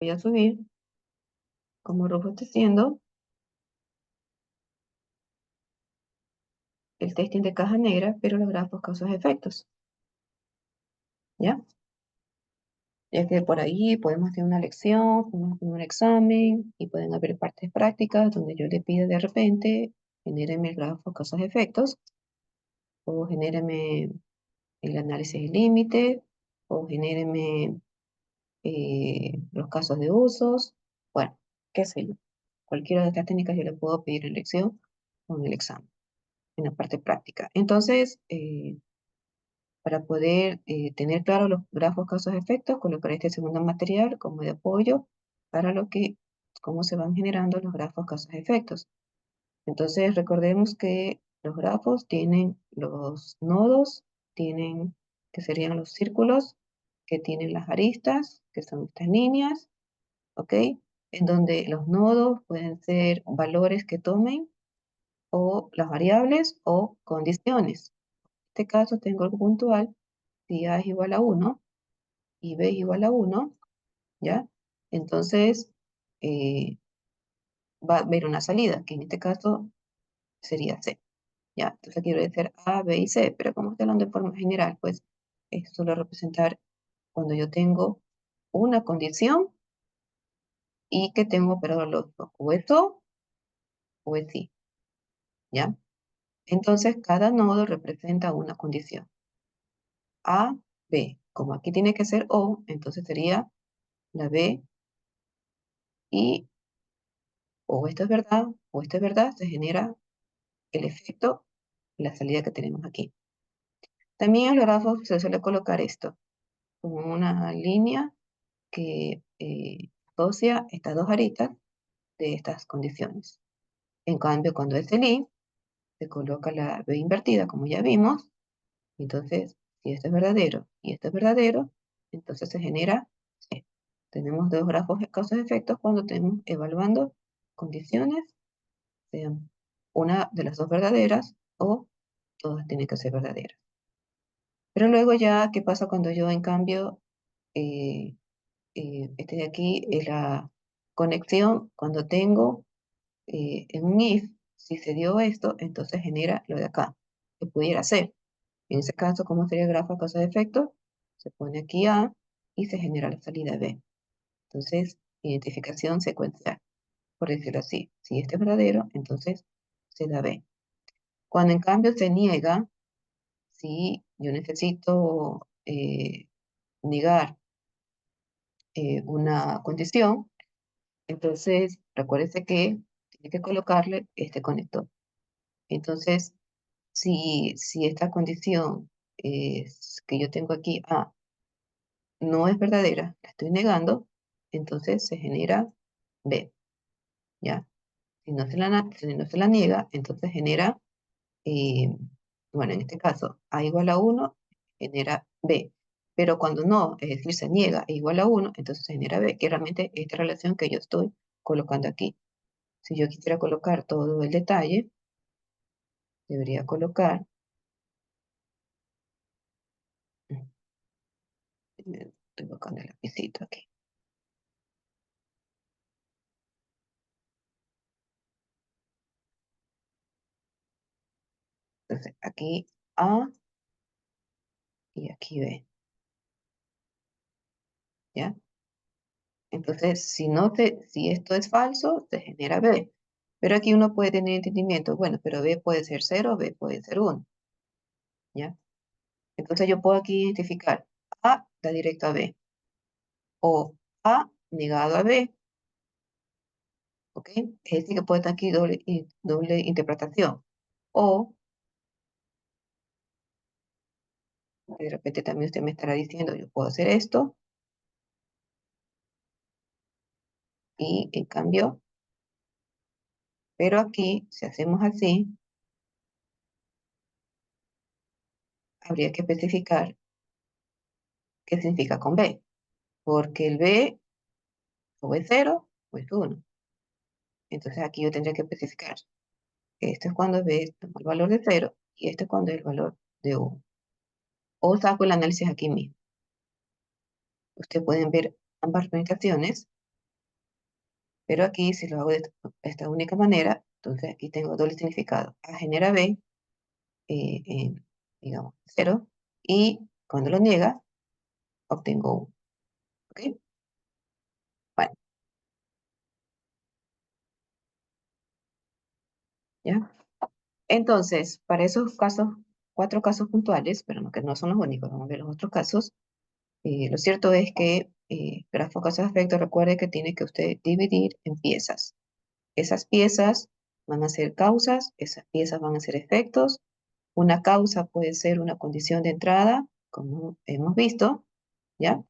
Voy a subir, como Rufo está haciendo, el testing de caja negra, pero los grafos causas-efectos. ¿Ya? Ya que por ahí podemos hacer una lección, podemos hacer un examen, y pueden haber partes prácticas donde yo le pido de repente, genéreme el grafo causas-efectos, o genéreme el análisis de límite, o genéreme los casos de usos, bueno, qué sé yo. Cualquiera de estas técnicas yo le puedo pedir en lección o en el examen, en la parte práctica. Entonces, para poder tener claro los grafos causas-efectos, colocaré este segundo material como de apoyo para cómo se van generando los grafos causas-efectos. Entonces, recordemos que los grafos tienen los nodos, que serían los círculos, que tienen las aristas, que son estas líneas, ¿ok? En donde los nodos pueden ser valores que tomen, o las variables, o condiciones. En este caso tengo algo puntual, si A es igual a 1 y B es igual a 1, ¿ya? Entonces, eh, va a haber una salida, que en este caso sería C, ¿ya? Entonces quiero decir A, B y C, pero como estoy hablando de forma general, pues esto suele representar cuando yo tengo una condición y que tengo operador lógico, o es o es sí, ¿ya? Entonces, cada nodo representa una condición. A, B. Como aquí tiene que ser O, entonces sería la B, y o esto es verdad, o esto es verdad, se genera el efecto, la salida que tenemos aquí. También en los grafos se suele colocar esto, como una línea que asocia estas dos aristas de estas condiciones. En cambio, cuando es el I, se coloca la B invertida, como ya vimos. Entonces, si esto es verdadero y esto es verdadero, entonces se genera C. Tenemos dos grafos de causas-efectos cuando tenemos evaluando condiciones, sean una de las dos verdaderas o todas tienen que ser verdaderas. Pero luego ya, ¿qué pasa cuando yo en cambio, eh, este de aquí es la conexión, cuando tengo en un if, si se dio esto, entonces genera lo de acá, que pudiera ser. En ese caso, ¿cómo sería el grafo de causa de efecto? Se pone aquí A y se genera la salida B. Entonces, identificación secuencial, por decirlo así. Si este es verdadero, entonces se da B. Cuando en cambio se niega, si yo necesito negar una condición, entonces recuérdese que tiene que colocarle este conector. Entonces, si esta condición que yo tengo aquí, A, no es verdadera, la estoy negando, entonces se genera B, ¿ya? Si no se la niega, entonces genera, eh, bueno, en este caso, A igual a 1, genera B. Pero cuando no, es decir, se niega e igual a 1, entonces se genera B, que realmente esta relación que yo estoy colocando aquí. Si yo quisiera colocar todo el detalle, debería colocar, estoy colocando el lapicito aquí. Entonces, aquí A y aquí B, ¿ya? Entonces, si esto es falso, se genera B. Pero aquí uno puede tener entendimiento, bueno, pero B puede ser 0, B puede ser 1, ¿ya? Entonces yo puedo aquí identificar A da directo a B, o A negado a B, ¿ok? Es decir, que puede estar aquí doble interpretación. O, de repente también usted me estará diciendo, yo puedo hacer esto, y en cambio, pero aquí, si hacemos así, habría que especificar qué significa con B, porque el B o es 0 o es 1. Entonces aquí yo tendría que especificar. Esto es cuando B toma el valor de 0 y esto es cuando es el valor de 1. O saco el análisis aquí mismo. Ustedes pueden ver ambas representaciones Pero aquí, si lo hago de esta única manera, entonces aquí tengo doble significado. A genera B, digamos, cero, y cuando lo niega, obtengo 1. ¿Ok? Bueno, ¿ya? Entonces, para esos casos, 4 casos puntuales, pero no, que no son los únicos, vamos a ver los otros casos. Lo cierto es que grafo causa-efecto, recuerde que tiene que usted dividir en piezas. Esas piezas van a ser causas, esas piezas van a ser efectos. Una causa puede ser una condición de entrada, como hemos visto, ¿ya?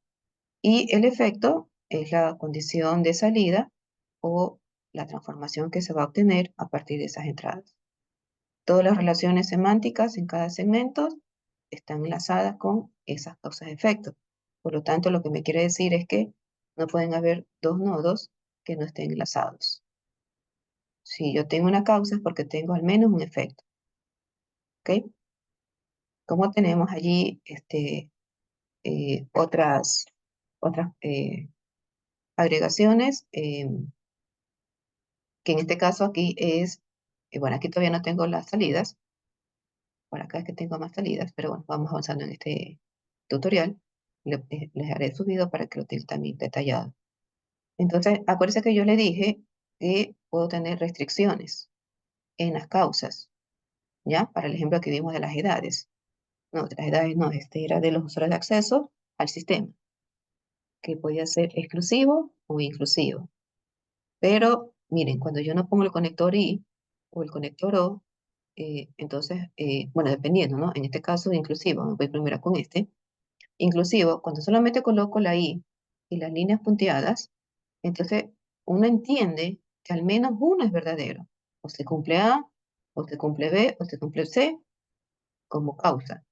Y el efecto es la condición de salida o la transformación que se va a obtener a partir de esas entradas. Todas las relaciones semánticas en cada segmento están enlazadas con esas causas-efectos. Por lo tanto, lo que me quiere decir es que no pueden haber dos nodos que no estén enlazados. Si yo tengo una causa es porque tengo al menos un efecto. ¿Ok? Como tenemos allí otras agregaciones, que en este caso aquí es, bueno, aquí todavía no tengo las salidas, por acá es que tengo más salidas, pero bueno, vamos avanzando en este tutorial. Les haré subido para que lo tengan también detallado. Entonces, acuérdense que yo le dije que puedo tener restricciones en las causas, ¿ya? Para el ejemplo que vimos de las edades. No, de las edades no, este era de los usuarios de acceso al sistema, que podía ser exclusivo o inclusivo. Pero miren, cuando yo no pongo el conector I o el conector O, entonces, bueno, dependiendo, ¿no? En este caso, inclusivo, me voy primero con este. Inclusivo, cuando solamente coloco la I y las líneas punteadas, entonces uno entiende que al menos uno es verdadero. O se cumple A, o se cumple B, o se cumple C como causa,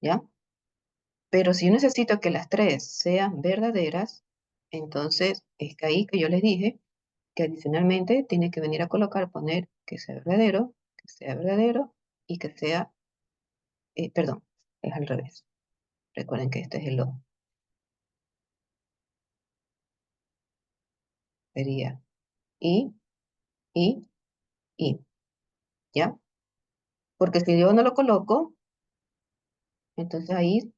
¿ya? Pero si yo necesito que las tres sean verdaderas, entonces es que ahí que yo les dije que adicionalmente tiene que venir a colocar, poner que sea verdadero y que sea, perdón, es al revés. Recuerden que este es el O. Sería I, I, I, ¿ya? Porque si yo no lo coloco, entonces ahí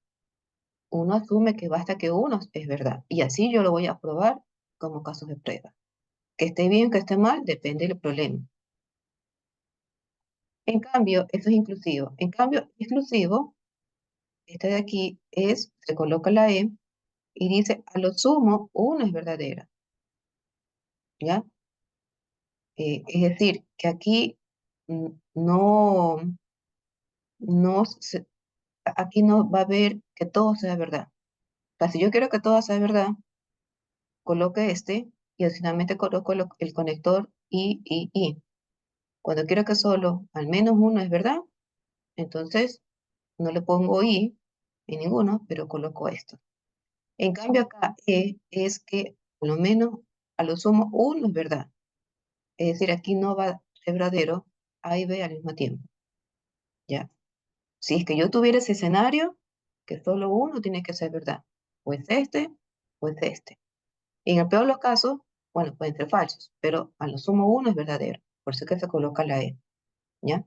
uno asume que basta que uno es verdad. Y así yo lo voy a probar como casos de prueba. Que esté bien, que esté mal, depende del problema. En cambio, eso es inclusivo. En cambio, exclusivo, este de aquí es, se coloca la E y dice, a lo sumo, uno es verdadera, ¿ya? Es decir, que aquí no, no, aquí no va a haber que todo sea verdad. O sea, si yo quiero que todo sea verdad, coloque este y adicionalmente coloco el conector I. Cuando quiero que solo al menos uno es verdad, entonces no le pongo I en ninguno, pero coloco esto. En cambio acá es que por lo menos a lo sumo uno es verdad. Es decir, aquí no va a ser verdadero A y B al mismo tiempo. ¿Ya? Si es que yo tuviera ese escenario, que solo uno tiene que ser verdad. O es este, o es este. En el peor de los casos, bueno, pueden ser falsos, pero a lo sumo uno es verdadero. Por eso es que se coloca la E. ¿Ya?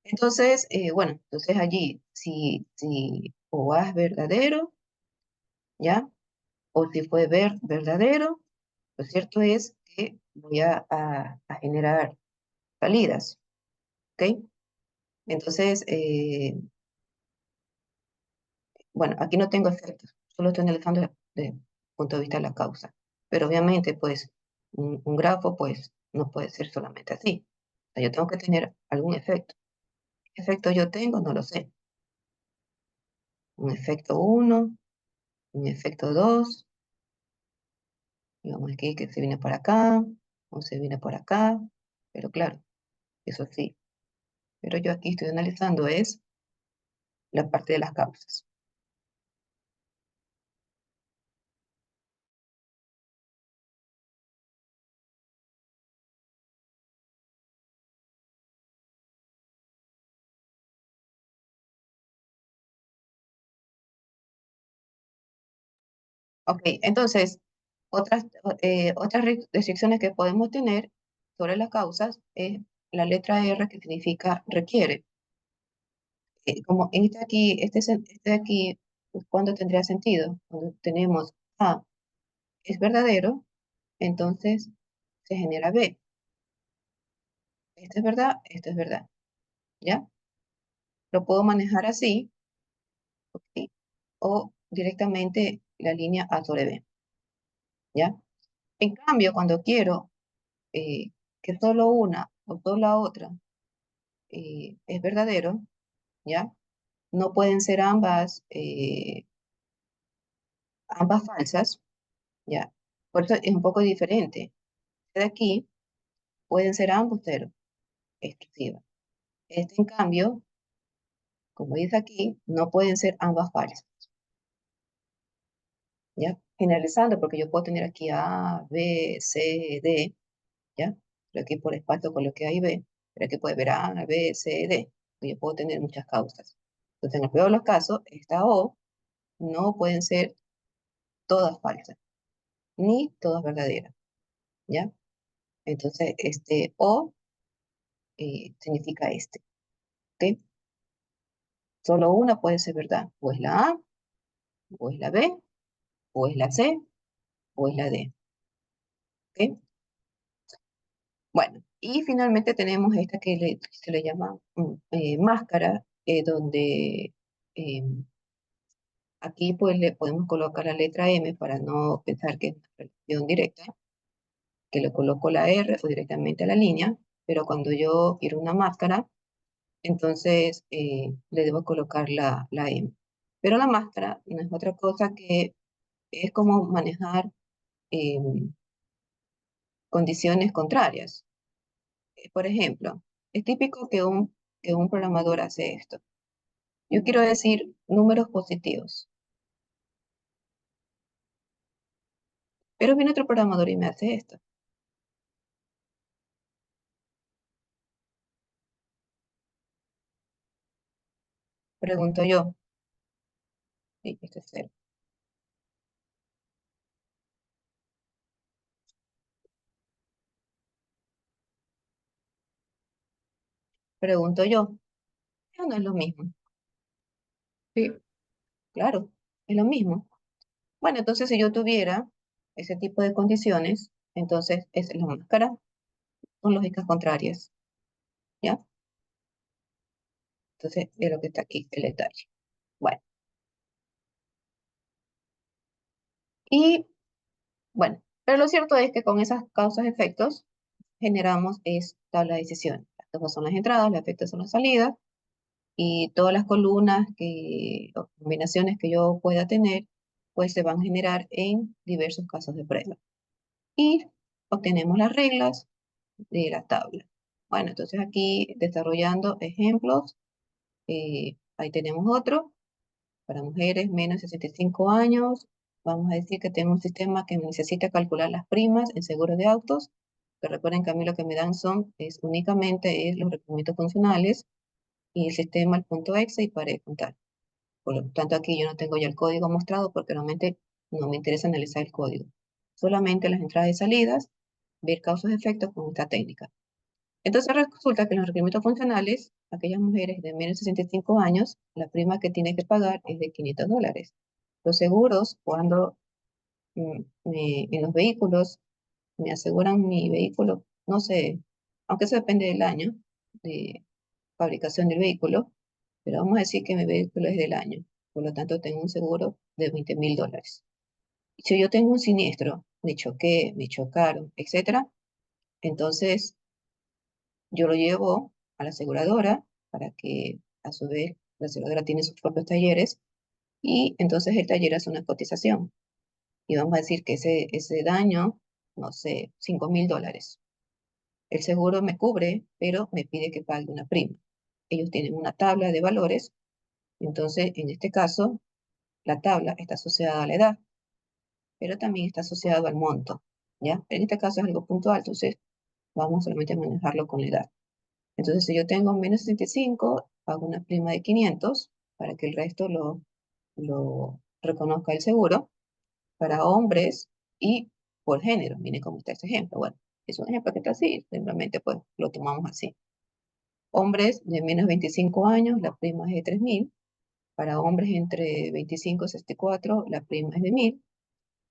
Entonces, bueno, entonces allí, si o A es verdadero, ¿ya? O si fue verdadero, lo cierto es que voy a generar salidas, ¿ok? Entonces, bueno, aquí no tengo efectos, solo estoy analizando desde punto de vista de la causa. Pero obviamente, pues, un grafo, pues, no puede ser solamente así. O sea, yo tengo que tener algún efecto. ¿Qué efecto yo tengo? No lo sé. Un efecto uno, un efecto 2, digamos aquí que se viene por acá, o se viene por acá, pero claro, eso sí. Pero yo aquí estoy analizando es la parte de las causas. Ok, entonces, Otras restricciones que podemos tener sobre las causas es la letra R, que significa requiere. Como este de aquí, ¿cuándo tendría sentido? Cuando tenemos A es verdadero, entonces se genera B. Esto es verdad, esto es verdad, ¿ya? Lo puedo manejar así, ¿ok? O directamente la línea A sobre B, ¿ya? En cambio, cuando quiero que solo una o solo la otra es verdadero, ¿ya? No pueden ser ambas falsas, ¿ya? Por eso es un poco diferente. De aquí pueden ser ambos ceros, exclusivas. Este, en cambio, como dice aquí, no pueden ser ambas falsas, ¿ya? Generalizando, porque yo puedo tener aquí A, B, C, D, ¿ya? Pero aquí por espacio coloqué A y B, pero aquí puede ver A, B, C, D. Y yo puedo tener muchas causas. Entonces, en el peor de los casos, esta O no pueden ser todas falsas, ni todas verdaderas, ¿ya? Entonces, este O significa este, ¿ok? Solo una puede ser verdad, o es la A, o es la B, o es la C, o es la D, ¿ok? Bueno, y finalmente tenemos esta que se le llama máscara, donde eh, aquí pues le podemos colocar la letra M para no pensar que es una relación directa, que le coloco la R o directamente a la línea, pero cuando yo quiero una máscara, entonces le debo colocar la M. Pero la máscara no es otra cosa que es como manejar eh, condiciones contrarias. Por ejemplo, es típico que un programador hace esto. Yo quiero decir números positivos, pero viene otro programador y me hace esto. Pregunto yo, sí, esto es cero. Pregunto yo, eso no es lo mismo. Sí, claro, es lo mismo. Bueno, entonces si yo tuviera ese tipo de condiciones, entonces es la máscara, son lógicas contrarias, ¿ya? Entonces es lo que está aquí, el detalle. Bueno, y bueno, pero lo cierto es que con esas causas-efectos generamos es tabla de decisiones. Las causas son las entradas, los efectos son las salidas, y todas las columnas o combinaciones que yo pueda tener, pues se van a generar en diversos casos de prueba. Y obtenemos las reglas de la tabla. Bueno, entonces aquí desarrollando ejemplos, ahí tenemos otro. Para mujeres menos de 65 años, vamos a decir que tengo un sistema que necesita calcular las primas en seguros de autos, que recuerden que a mí lo que me dan únicamente los requerimientos funcionales y el sistema, el punto exe y para de contar. Por lo tanto, aquí yo no tengo ya el código mostrado porque realmente no me interesa analizar el código. Solamente las entradas y salidas, ver causas y efectos con esta técnica. Entonces resulta que en los requerimientos funcionales, aquellas mujeres de menos de 65 años, la prima que tiene que pagar es de $500. Los seguros, cuando en los vehículos me aseguran mi vehículo, no sé, aunque eso depende del año de fabricación del vehículo, pero vamos a decir que mi vehículo es del año, por lo tanto tengo un seguro de $20.000. Si yo tengo un siniestro, me choqué, me chocaron, etcétera, entonces yo lo llevo a la aseguradora para que a su vez la aseguradora tiene sus propios talleres y entonces el taller hace una cotización. Y vamos a decir que ese daño, no sé, $5.000. El seguro me cubre, pero me pide que pague una prima. Ellos tienen una tabla de valores, entonces en este caso la tabla está asociada a la edad, pero también está asociado al monto, ¿ya? En este caso es algo puntual, entonces vamos solamente a manejarlo con la edad. Entonces, si yo tengo menos 65, hago una prima de 500 para que el resto lo reconozca el seguro para hombres y por género. Miren cómo está este ejemplo. Bueno, es un ejemplo que está así, simplemente pues lo tomamos así. Hombres de menos 25 años, la prima es de 3.000. Para hombres entre 25 y 64, la prima es de 1.000.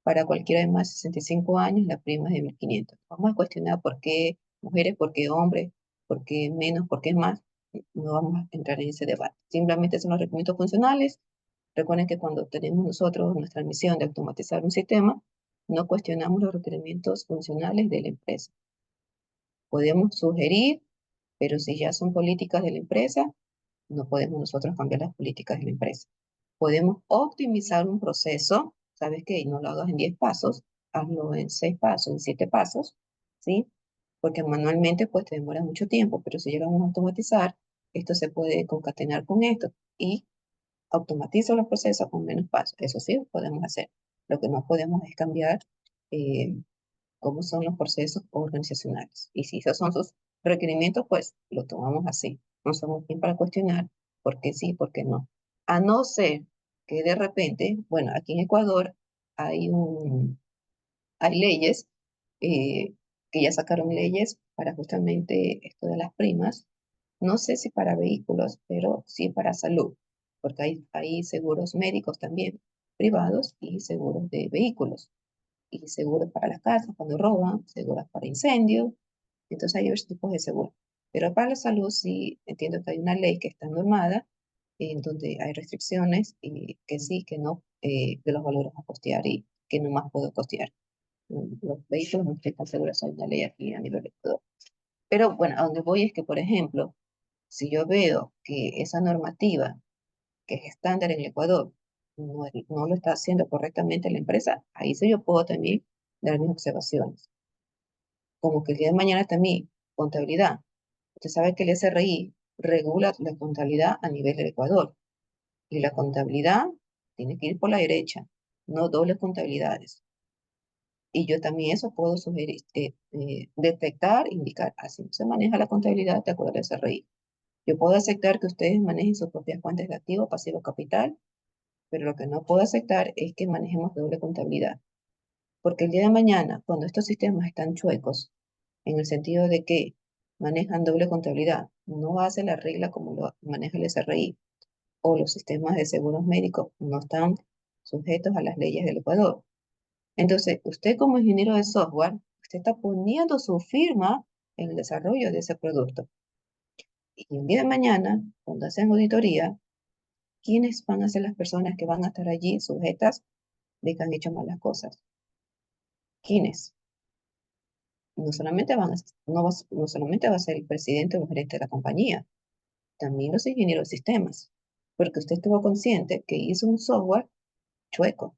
Para cualquiera de más de 65 años, la prima es de 1.500. Vamos a cuestionar por qué mujeres, por qué hombres, por qué menos, por qué más. No vamos a entrar en ese debate. Simplemente son los requerimientos funcionales. Recuerden que cuando tenemos nosotros nuestra misión de automatizar un sistema, no cuestionamos los requerimientos funcionales de la empresa. Podemos sugerir, pero si ya son políticas de la empresa, no podemos nosotros cambiar las políticas de la empresa. Podemos optimizar un proceso, ¿sabes qué? No lo hagas en 10 pasos, hazlo en 6 pasos, en 7 pasos, ¿sí? Porque manualmente pues te demora mucho tiempo, pero si llegamos a automatizar, esto se puede concatenar con esto y automatizo los procesos con menos pasos. Eso sí, podemos hacer. Lo que no podemos es cambiar eh, cómo son los procesos organizacionales. Y si esos son sus requerimientos, pues lo tomamos así. No somos quien para cuestionar por qué sí, por qué no. A no ser que de repente, bueno, aquí en Ecuador hay leyes que ya sacaron leyes para justamente esto de las primas. No sé si para vehículos, pero sí para salud, porque hay seguros médicos también privados y seguros de vehículos y seguros para las casas cuando roban, seguros para incendios, entonces hay diversos tipos de seguros. Pero para la salud sí entiendo que hay una ley que está normada, en donde hay restricciones y que sí, que no, de los valores a costear y que no más puedo costear. Los vehículos no están seguros, hay una ley aquí a nivel de todo. Pero bueno, a donde voy es que, por ejemplo, si yo veo que esa normativa que es estándar en el Ecuador no lo está haciendo correctamente la empresa, ahí sí yo puedo también dar mis observaciones. Como que el día de mañana también, contabilidad. Usted sabe que el SRI regula la contabilidad a nivel del Ecuador y la contabilidad tiene que ir por la derecha, no dobles contabilidades. Y yo también eso puedo sugerir, detectar, indicar, así no se maneja la contabilidad de acuerdo al SRI. Yo puedo aceptar que ustedes manejen sus propias cuentas de activo, pasivo, capital, pero lo que no puedo aceptar es que manejemos doble contabilidad. Porque el día de mañana, cuando estos sistemas están chuecos, en el sentido de que manejan doble contabilidad, no hace la regla como lo maneja el SRI, o los sistemas de seguros médicos no están sujetos a las leyes del Ecuador. Entonces, usted como ingeniero de software, usted está poniendo su firma en el desarrollo de ese producto. Y el día de mañana, cuando hacen auditoría, ¿quiénes van a ser las personas que van a estar allí sujetas de que han hecho malas cosas? ¿Quiénes? No solamente no solamente va a ser el presidente o el gerente de la compañía, también los ingenieros de sistemas, porque usted estuvo consciente que hizo un software chueco,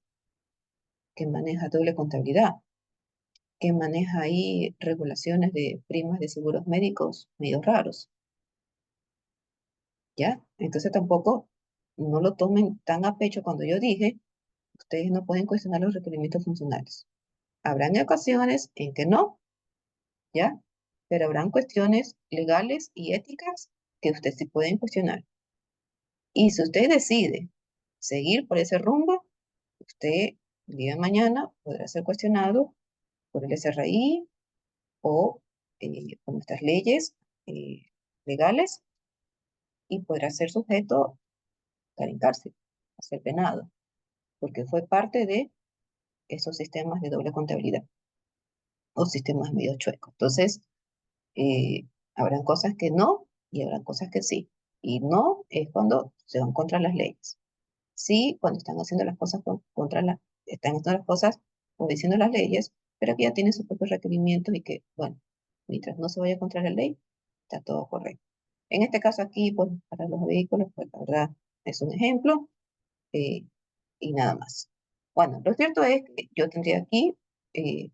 que maneja doble contabilidad, que maneja ahí regulaciones de primas de seguros médicos medio raros, ¿ya? Entonces tampoco no lo tomen tan a pecho cuando yo dije, ustedes no pueden cuestionar los requerimientos funcionales. Habrán ocasiones en que no, ¿ya? Pero habrán cuestiones legales y éticas que ustedes sí pueden cuestionar. Y si usted decide seguir por ese rumbo, usted el día de mañana podrá ser cuestionado por el SRI o por nuestras leyes eh, legales y podrá ser sujeto a estar en cárcel, a ser penado, porque fue parte de esos sistemas de doble contabilidad o sistemas medio chuecos. Entonces, habrán cosas que no y habrán cosas que sí. Y no es cuando se van contra las leyes. Sí, cuando están haciendo las cosas están haciendo las cosas obedeciendo las leyes, pero que ya tienen sus propios requerimientos y que, bueno, mientras no se vaya contra la ley, está todo correcto. En este caso aquí, pues, para los vehículos, pues, la verdad, es un ejemplo eh, y nada más. Bueno, lo cierto es que yo tendría aquí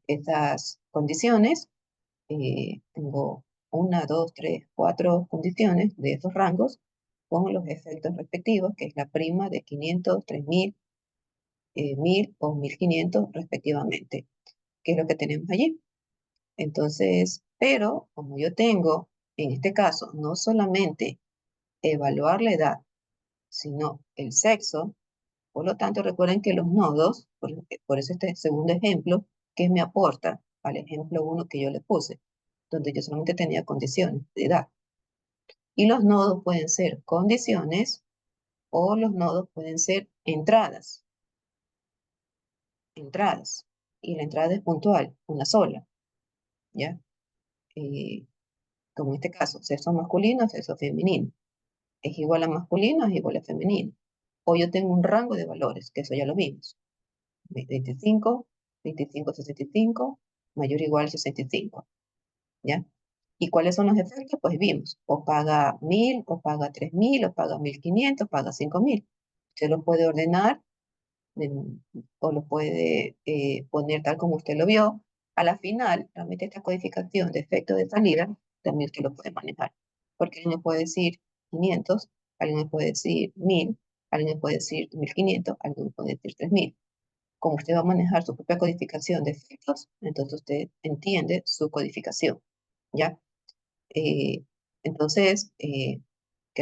estas condiciones. Tengo una, dos, tres, cuatro condiciones de estos rangos con los efectos respectivos, que es la prima de 500, 3.000, 1.000 o 1.500 respectivamente, que es lo que tenemos allí. Entonces, pero como yo tengo, en este caso, no solamente evaluar la edad, sino el sexo, por lo tanto, recuerden que los nodos, por eso este segundo ejemplo, ¿Qué me aporta al ejemplo 1 que yo le puse? Donde yo solamente tenía condiciones de edad. Y los nodos pueden ser condiciones o los nodos pueden ser entradas. Entradas. Y la entrada es puntual, una sola. ¿Ya? Eh, Como en este caso, sexo masculino, sexo femenino. Es igual a masculino, es igual a femenino. O yo tengo un rango de valores, que eso ya lo vimos. 25, 25, 65, mayor o igual a 65. ¿Ya? ¿Y cuáles son los efectos? Pues vimos, o paga 1000, o paga 3000, o paga 1500, paga 5000. Usted lo puede ordenar o lo puede poner tal como usted lo vio. A la final, realmente esta codificación de efecto de salida también usted lo puede manejar. Porque alguien me puede decir 500, alguien me puede decir 1000, alguien me puede decir 1500, alguien me puede decir 3000. Como usted va a manejar su propia codificación de efectos, entonces usted entiende su codificación. ¿Ya? Eh, entonces, que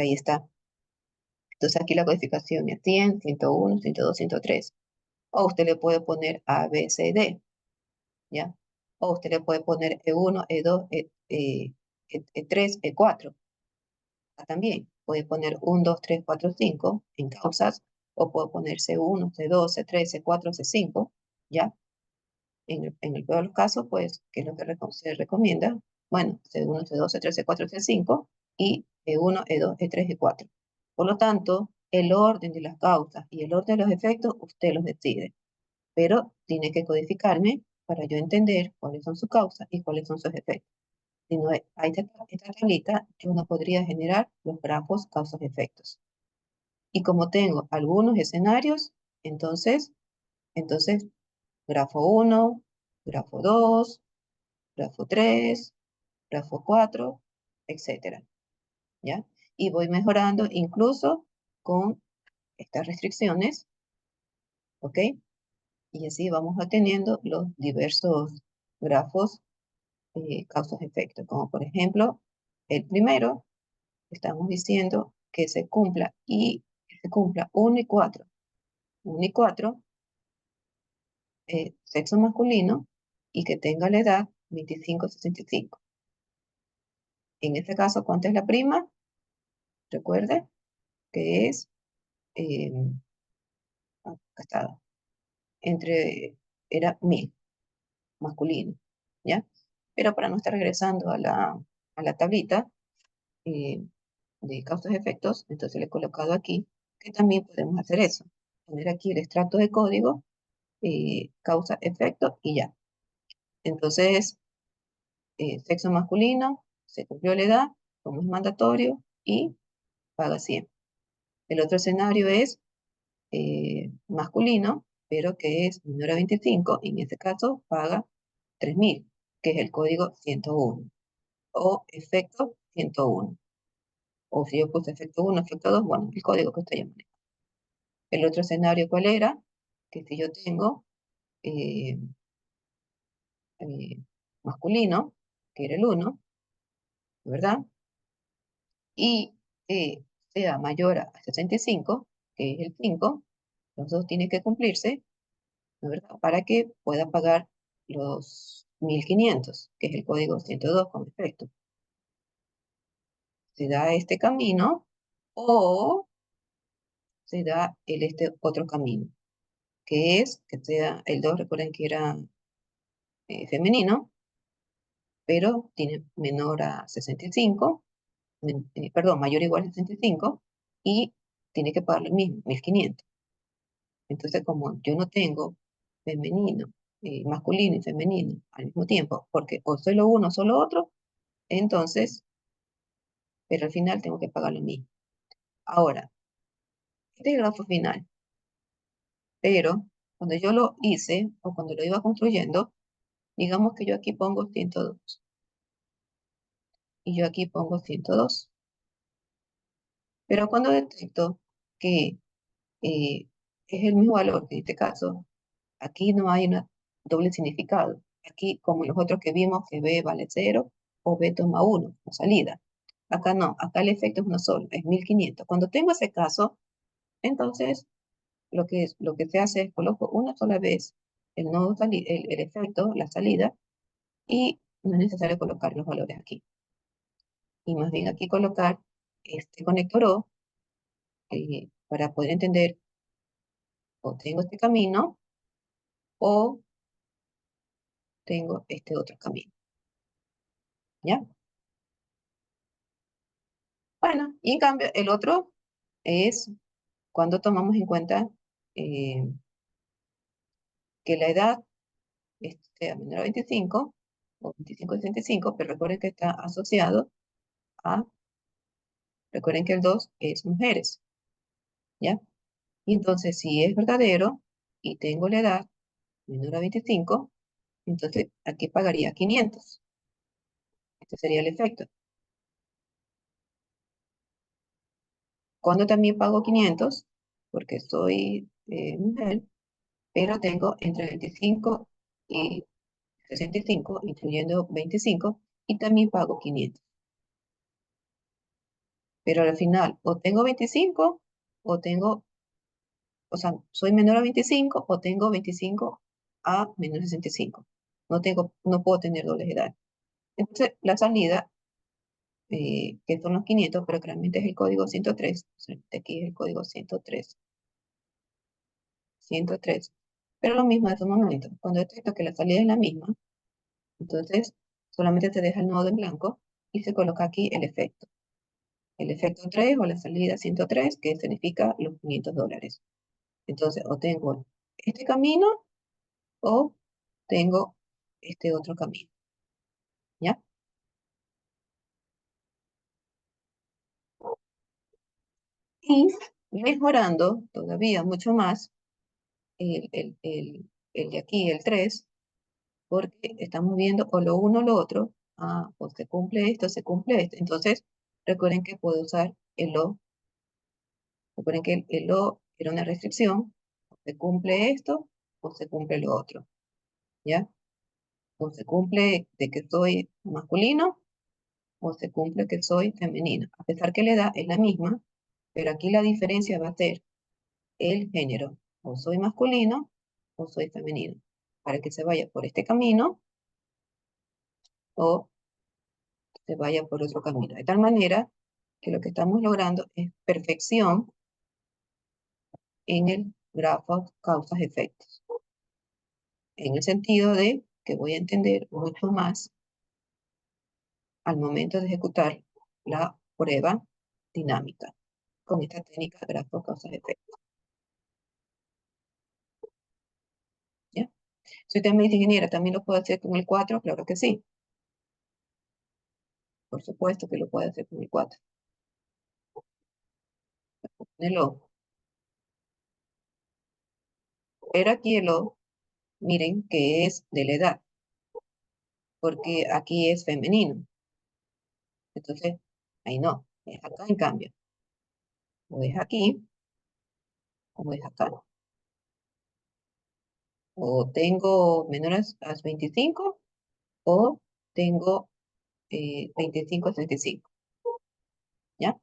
ahí está. Entonces aquí la codificación es 100, 101, 102, 103. O usted le puede poner A, B, C, D, ¿ya? O usted le puede poner E1, E2, E3, E4. También puede poner 1, 2, 3, 4, 5 en causas, o puede poner C1, C2, C3, C4, C5, ¿ya? En el peor de los casos, pues, ¿qué es lo que se recomienda? Bueno, C1, C2, C3, C4, C5 y E1, E2, E3, E4. Por lo tanto, el orden de las causas y el orden de los efectos, usted los decide, pero tiene que codificarme para yo entender cuáles son sus causas y cuáles son sus efectos. Si no hay esta tablita, yo no podría generar los grafos causas-efectos. Y como tengo algunos escenarios, entonces grafo 1, grafo 2, grafo 3, grafo 4, etcétera, ¿ya? Y voy mejorando incluso con estas restricciones, ¿ok? Y así vamos obteniendo los diversos grafos causas-efectos, como por ejemplo, el primero, estamos diciendo que se cumpla y que se cumpla 1 y 4. 1 y 4, sexo masculino, y que tenga la edad 25-65. En este caso, ¿cuánto es la prima? Recuerde que es, eh, acá está, era 1000, masculino, ¿ya? Pero para no estar regresando a la tablita eh, de causas-efectos, entonces le he colocado aquí que también podemos hacer eso. Poner aquí el extracto de código, causa-efecto y ya. Entonces, sexo masculino, se cumplió la edad, como es mandatorio, y paga 100. El otro escenario es masculino, pero que es menor a 25, y en este caso paga 3000, que es el código 101, o efecto 101. O si yo puse efecto 1, efecto 2, bueno, el código que usted ya maneja. El otro escenario, ¿cuál era? Que si yo tengo eh, eh, masculino, que era el 1, ¿verdad? Y sea mayor a 65, que es el 5, los dos tienen que cumplirse, ¿no? ¿Verdad? Para que pueda pagar los 1500, que es el código 102 con efecto. Se da este camino o se da este otro camino, que es que sea el 2, recuerden que era femenino, pero tiene menor a 65, perdón, mayor o igual a 65, y tiene que pagar lo mismo, 1500. Entonces, como yo no tengo femenino, masculino y femenino al mismo tiempo, porque o solo uno o solo otro, entonces, pero al final tengo que pagar lo mismo. Ahora, este es el grafo final, pero cuando yo lo hice o cuando lo iba construyendo, digamos que yo aquí pongo 102 y yo aquí pongo 102. Pero cuando detecto que es el mismo valor, que en este caso, aquí no hay un doble significado. Aquí, como los otros que vimos, que B vale 0 o B toma 1 como salida. Acá no, acá el efecto es uno solo, es 1500. Cuando tengo ese caso, entonces lo que se hace es coloco una sola vez el nodo el efecto, la salida, y no es necesario colocar los valores aquí. Y más bien aquí colocar este conector O para poder entender o tengo este camino o tengo este otro camino. ¿Ya? Bueno, y en cambio el otro es cuando tomamos en cuenta eh, que la edad sea menor a 25 o 25 a 65, pero recuerden que está asociado a, recuerden que el 2 es mujeres, ¿ya? Y entonces si es verdadero y tengo la edad menor a 25, entonces aquí pagaría 500. Este sería el efecto. Cuando también pago 500, porque soy mujer, pero tengo entre 25 y 65, incluyendo 25, y también pago 500. Pero al final, o tengo 25, o tengo, o sea, soy menor a 25, o tengo 25 a menor de 65. No puedo tener doble edad. Entonces, la salida, que son los 500, pero que realmente es el código 103, o sea, este aquí es el código 103, 103. Pero lo mismo hace un momento, cuando detecto que la salida es la misma, entonces solamente se deja el nodo en blanco y se coloca aquí el efecto. El efecto 3 o la salida 103, que significa los $500. Entonces, o tengo este camino o tengo este otro camino, ¿ya? Y mejorando todavía mucho más el, el, el, el de aquí, el 3, porque estamos viendo o lo uno o lo otro. Ah, pues se cumple esto, se cumple esto. Entonces, recuerden que puedo usar el O. Recuerden que el O era una restricción. O se cumple esto o se cumple lo otro, ¿ya? O se cumple de que soy masculino o se cumple que soy femenino. A pesar que la edad es la misma, pero aquí la diferencia va a ser el género. O soy masculino o soy femenino. Para que se vaya por este camino o se vaya por otro camino. De tal manera que lo que estamos logrando es perfección en el grafo causas-efectos. En el sentido de que voy a entender mucho más al momento de ejecutar la prueba dinámica con esta técnica grafo causas-efectos. ¿Ya? Si usted me dice, ingeniera, ¿también lo puedo hacer con el 4? Claro que sí. Por supuesto que lo puede hacer con el 4. El O. Pero aquí el O, miren que es de la edad, porque aquí es femenino. Entonces, ahí no, es acá en cambio. O es aquí, o es acá. O tengo menores a 25, o tengo 25 a 35. ¿Ya?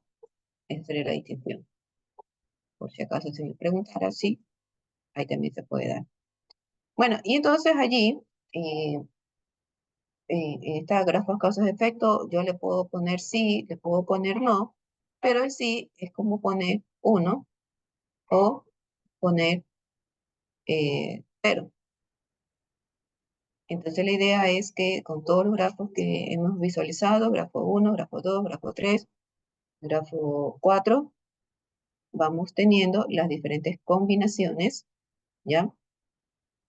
Esa sería la distinción. Por si acaso se me preguntara, sí, ahí también se puede dar. Bueno, y entonces allí, eh, en esta grafos causas-efectos, yo le puedo poner sí, le puedo poner no, pero el sí es como poner 1 o poner 0. Entonces la idea es que con todos los grafos que hemos visualizado, grafo 1, grafo 2, grafo 3, grafo 4, vamos teniendo las diferentes combinaciones, ¿ya?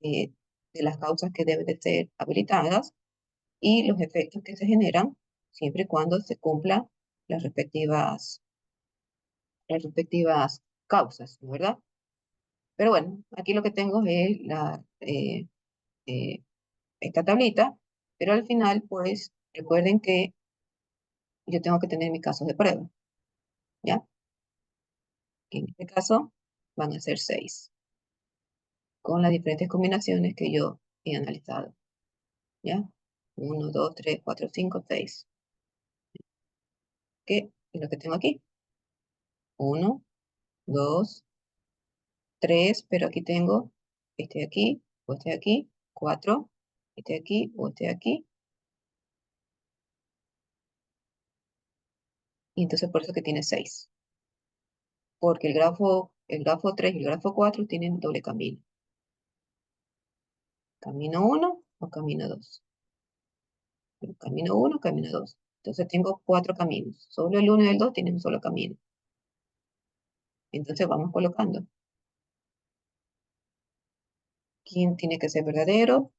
Eh, de las causas que deben de ser habilitadas y los efectos que se generan siempre y cuando se cumplan las respectivas causas, ¿no? ¿Verdad? Pero bueno, aquí lo que tengo es eh, esta tablita, pero al final, pues, recuerden que yo tengo que tener mis casos de prueba, ¿ya? Que en este caso van a ser 6, con las diferentes combinaciones que yo he analizado, ¿ya? 1, 2, 3, 4, 5, 6. ¿Qué es lo que tengo aquí? 1, 2, 3, pero aquí tengo este de aquí, o este de aquí, 4, este de aquí, o este de aquí, y entonces por eso que tiene 6, porque el grafo 3 y el grafo 4 tienen doble camino. Camino 1 o camino 2. Camino 1, camino 2. Entonces tengo 4 caminos. Solo el 1 y el 2 tienen un solo camino. Entonces vamos colocando quién tiene que ser verdadero,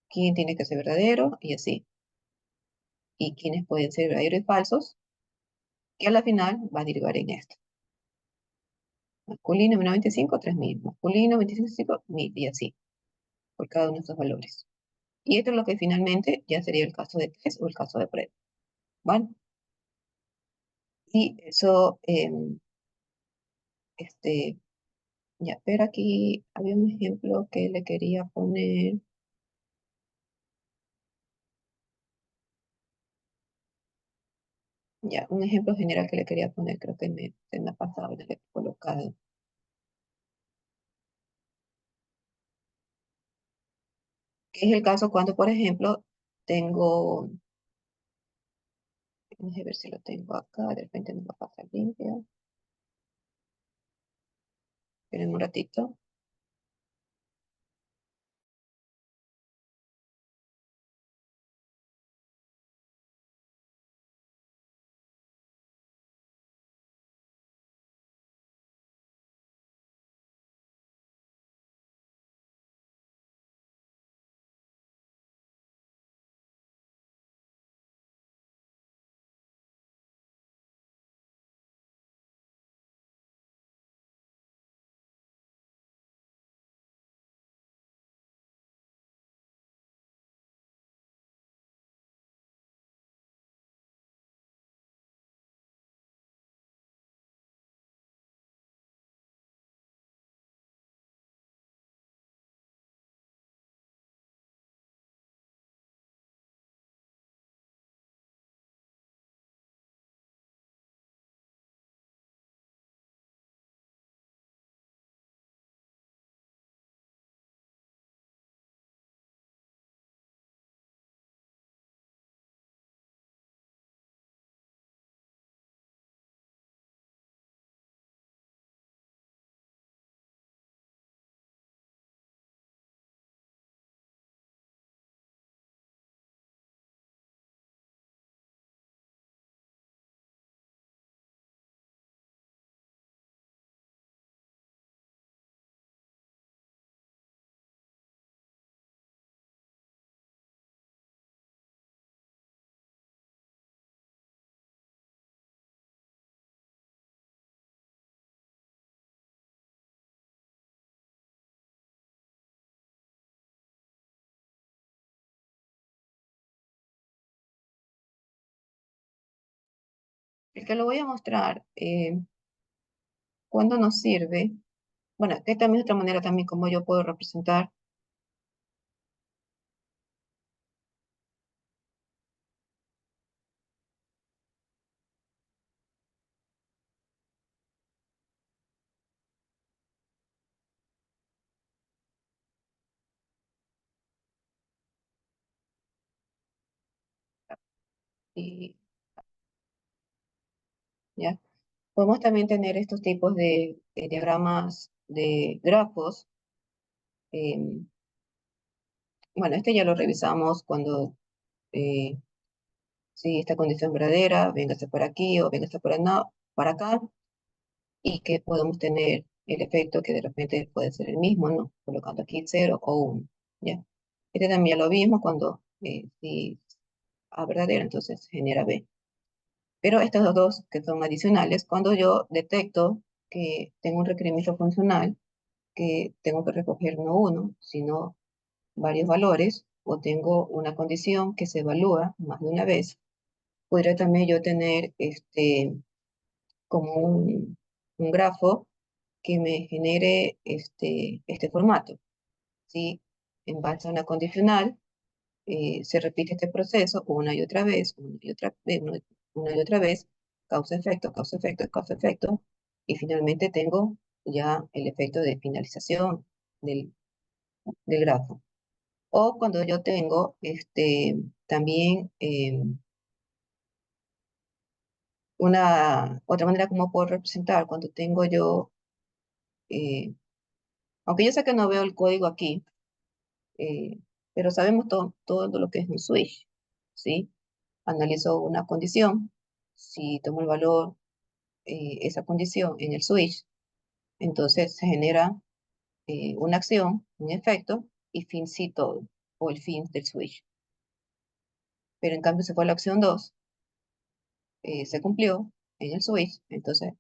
quién tiene que ser verdadero, y así. Y quiénes pueden ser verdaderos y falsos, que a la final va a derivar en esto. Masculino menos 25, 3000. Masculino 25, 1000, y así, por cada uno de estos valores. Y esto es lo que finalmente ya sería el caso de test o el caso de prueba. ¿Vale? Y eso, este, ya, pero aquí había un ejemplo que le quería poner. Ya, un ejemplo general que le quería poner, creo que se me ha pasado, le he colocado. Que es el caso cuando, por ejemplo, tengo, déjame ver si lo tengo acá, de repente me va a pasar limpio. Esperen un ratito. El que lo voy a mostrar, cuando nos sirve, bueno, que también es otra manera también como yo puedo representar. Y ya, podemos también tener estos tipos de diagramas de grafos. em, bueno, este ya lo revisamos cuando, eh, si esta condición es verdadera, véngase por aquí o véngase por acá, y que podemos tener el efecto que de repente puede ser el mismo, ¿no? Colocando aquí 0 o 1, ¿ya? Este también lo vimos cuando, si A verdadero, entonces genera B. Pero estos dos que son adicionales, cuando yo detecto que tengo un requerimiento funcional, que tengo que recoger no uno, sino varios valores, o tengo una condición que se evalúa más de una vez, podría también yo tener como un grafo que me genere este formato, ¿sí? En base a una condicional, se repite este proceso una y otra vez, una y otra vez, causa-efecto, causa-efecto, causa-efecto, y finalmente tengo ya el efecto de finalización del grafo. O cuando yo tengo también una otra manera como puedo representar cuando tengo yo, eh, aunque yo sé que no veo el código aquí, eh, pero sabemos todo lo que es un switch, ¿sí? Analizo una condición, si tomo el valor, esa condición en el switch, entonces se genera una acción, un efecto, y fin sí todo, o el fin del switch. Pero en cambio, si fue la opción 2, se cumplió en el switch, entonces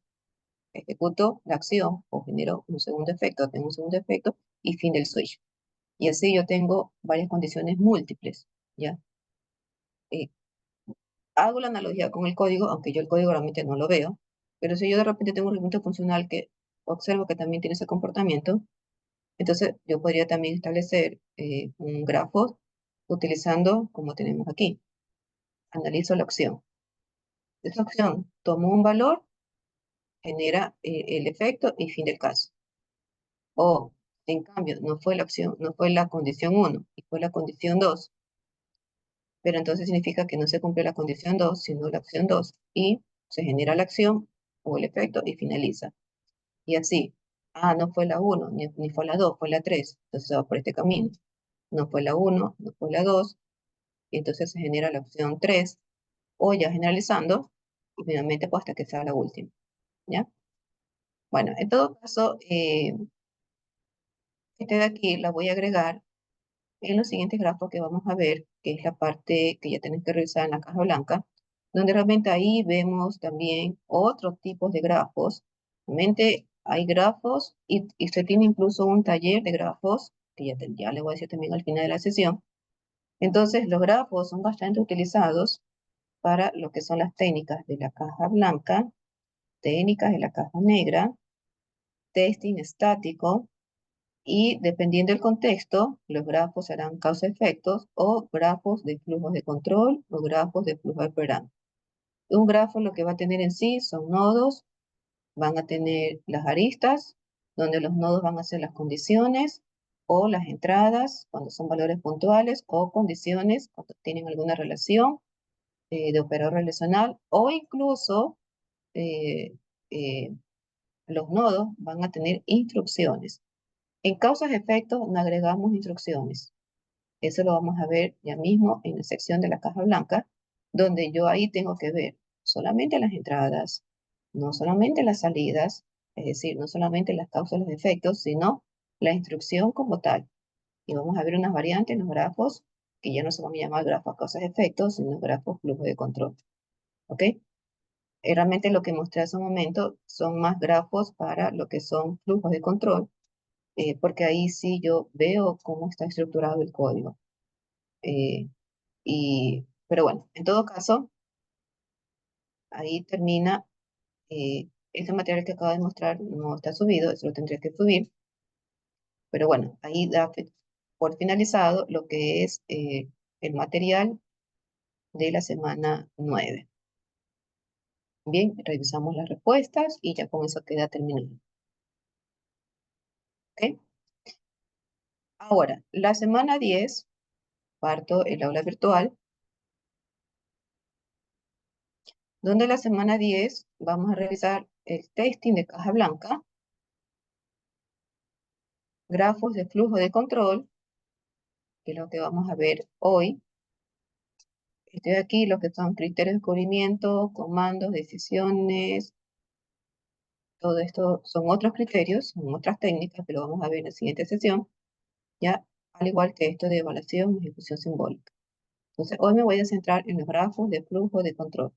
ejecuto la acción o genero un segundo efecto, tengo un segundo efecto y fin del switch. Y así yo tengo varias condiciones múltiples, ¿ya? Eh, Hago la analogía con el código, aunque yo el código realmente no lo veo, pero si yo de repente tengo un reglamento funcional que observo que también tiene ese comportamiento, entonces yo podría también establecer un grafo utilizando como tenemos aquí. Analizo la opción. De esa opción tomo un valor, genera el efecto y fin del caso. O, en cambio, no fue la opción, no fue la condición 1 y fue la condición 2, pero entonces significa que no se cumple la condición 2, sino la opción 2, y se genera la acción o el efecto y finaliza. Y así, no fue la 1, ni fue la 2, fue la 3, entonces se va por este camino. No fue la 1, no fue la 2, y entonces se genera la opción 3, o ya generalizando, y finalmente pues hasta que sea la última, ¿ya? Bueno, en todo caso, este de aquí la voy a agregar en los siguientes grafos que vamos a ver, que es la parte que ya tenés que revisar en la caja blanca, donde realmente ahí vemos también otros tipos de grafos. Realmente hay grafos y se tiene incluso un taller de grafos, que ya le voy a decir también al final de la sesión. Entonces, los grafos son bastante utilizados para lo que son las técnicas de la caja blanca, técnicas de la caja negra, testing estático, y dependiendo del contexto, los grafos serán causa-efectos o grafos de flujos de control o grafos de flujo de programa. Un grafo lo que va a tener en sí son nodos, van a tener las aristas, donde los nodos van a ser las condiciones o las entradas, cuando son valores puntuales, o condiciones, cuando tienen alguna relación de operador relacional, o incluso eh, eh, los nodos van a tener instrucciones. En causas-efectos no agregamos instrucciones. Eso lo vamos a ver ya mismo en la sección de la caja blanca, donde yo ahí tengo que ver solamente las entradas, no solamente las salidas, es decir, no solamente las causas y los efectos, sino la instrucción como tal. Y vamos a ver unas variantes en los grafos, que ya no se van a llamar grafos causas-efectos, sino grafos flujo de control. ¿Ok? Realmente lo que mostré hace un momento son más grafos para lo que son flujos de control, porque ahí sí yo veo cómo está estructurado el código. Eh, pero bueno, en todo caso, ahí termina, este material que acabo de mostrar no está subido, eso lo tendría que subir, pero bueno, ahí da por finalizado lo que es el material de la semana 9. Bien, revisamos las respuestas y ya con eso queda terminado. ¿Ok? Ahora, la semana 10, parto el aula virtual, donde la semana 10 vamos a revisar el testing de caja blanca, grafos de flujo de control, que es lo que vamos a ver hoy. Estoy aquí, lo que son criterios de descubrimiento, comandos, decisiones, todo esto son otros criterios, son otras técnicas que lo vamos a ver en la siguiente sesión, ya al igual que esto de evaluación y ejecución simbólica. Entonces, hoy me voy a centrar en los grafos de flujo de control.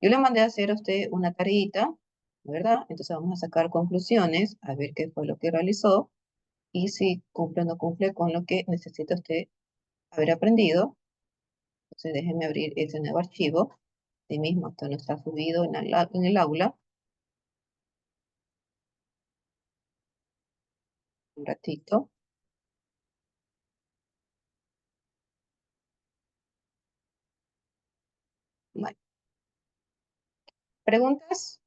Yo le mandé a hacer a usted una tareita, ¿verdad? Entonces vamos a sacar conclusiones, a ver qué fue lo que realizó y si cumple o no cumple con lo que necesita usted haber aprendido. Entonces déjenme abrir ese nuevo archivo. De mismo, esto no está subido en el aula. Un ratito. Bueno, preguntas.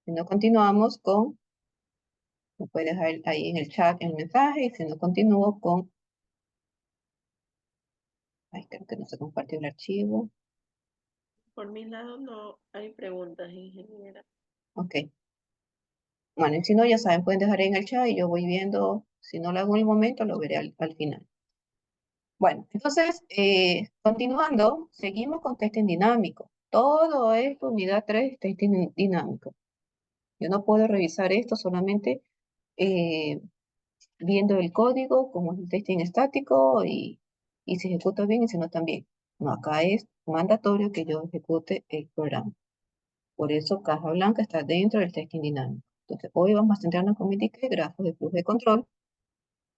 Si no, continuamos con Lo puedes dejar ahí en el chat, en el mensaje, y si no, continúo con... Ay, creo que no se compartió el archivo. Por mi lado no hay preguntas, ingeniera. Ok. Bueno, y si no, ya saben, pueden dejar ahí en el chat y yo voy viendo. Si no lo hago en el momento, lo veré al final. Bueno, entonces, continuando, seguimos con testing dinámico. Todo esto, unidad 3, testing dinámico. Yo no puedo revisar esto solamente eh, viendo el código, como es el testing estático, y si ejecuta bien y si no también. No, acá es mandatorio que yo ejecute el programa. Por eso caja blanca está dentro del testing dinámico. Entonces, hoy vamos a centrarnos, como indiqué, grafos de flujo de control,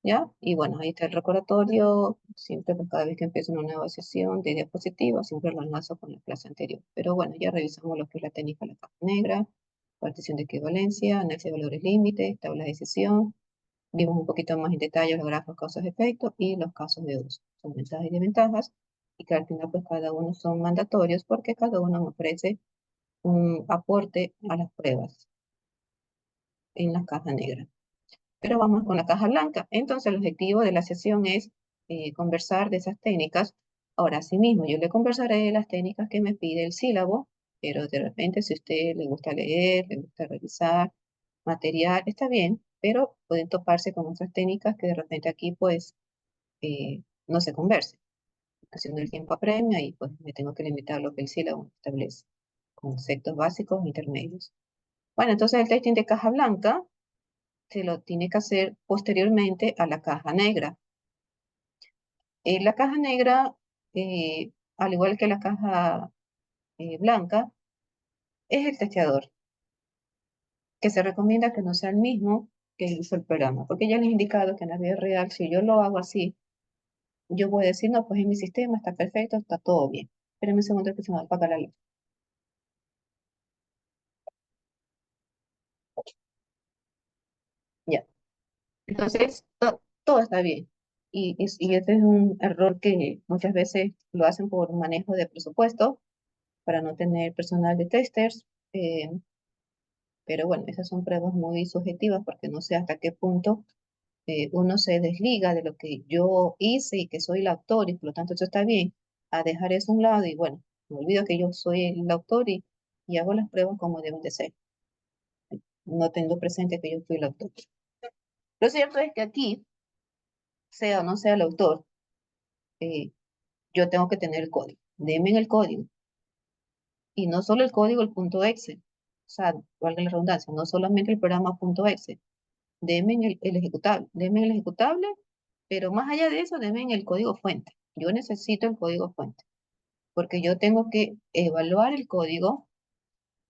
¿ya? Y bueno, ahí está el recordatorio. Siempre, pues, cada vez que empiezo una nueva sesión de diapositivas, siempre lo enlazo con la clase anterior. Pero bueno, ya revisamos lo que es la técnica de la caja negra, partición de equivalencia, análisis de valores límites, tabla de decisión. Vimos un poquito más en detalle los grafos causas-efectos y los casos de uso. Son ventajas y desventajas, y que al final pues cada uno son mandatorios porque cada uno me ofrece un aporte a las pruebas en la caja negra. Pero vamos con la caja blanca. Entonces el objetivo de la sesión es conversar de esas técnicas. Ahora, asimismo, yo le conversaré de las técnicas que me pide el sílabo, pero de repente si a usted le gusta leer, le gusta revisar material, está bien, pero pueden toparse con otras técnicas que de repente aquí pues no se converse. Haciendo el tiempo apremia y pues me tengo que limitar a lo que el sílabo establece, conceptos básicos e intermedios. Bueno, entonces el testing de caja blanca se lo tiene que hacer posteriormente a la caja negra. La caja negra, al igual que la caja blanca, es el testeador, que se recomienda que no sea el mismo que hizo el programa, porque ya les he indicado que en la vida real, si yo lo hago así, yo voy a decir, no, pues en mi sistema está perfecto, está todo bien. Espérenme un segundo que se me va a apagar la luz. Ya. Entonces, todo está bien. Y ese es un error que muchas veces lo hacen por manejo de presupuesto para no tener personal de testers. Pero bueno, esas son pruebas muy subjetivas porque no sé hasta qué punto uno se desliga de lo que yo hice y que soy el autor y por lo tanto eso está bien, a dejar eso a un lado y bueno, me olvido que yo soy el autor y hago las pruebas como deben de ser, no tengo presente que yo fui el autor. Lo cierto es que aquí, sea o no sea el autor, eh, yo tengo que tener el código. Denme el código. Y no solo el código, el punto .exe. O sea, valga la redundancia, no solamente el programa punto .exe. Denme el ejecutable. Denme el ejecutable, pero más allá de eso, denme el código fuente. Yo necesito el código fuente, porque yo tengo que evaluar el código,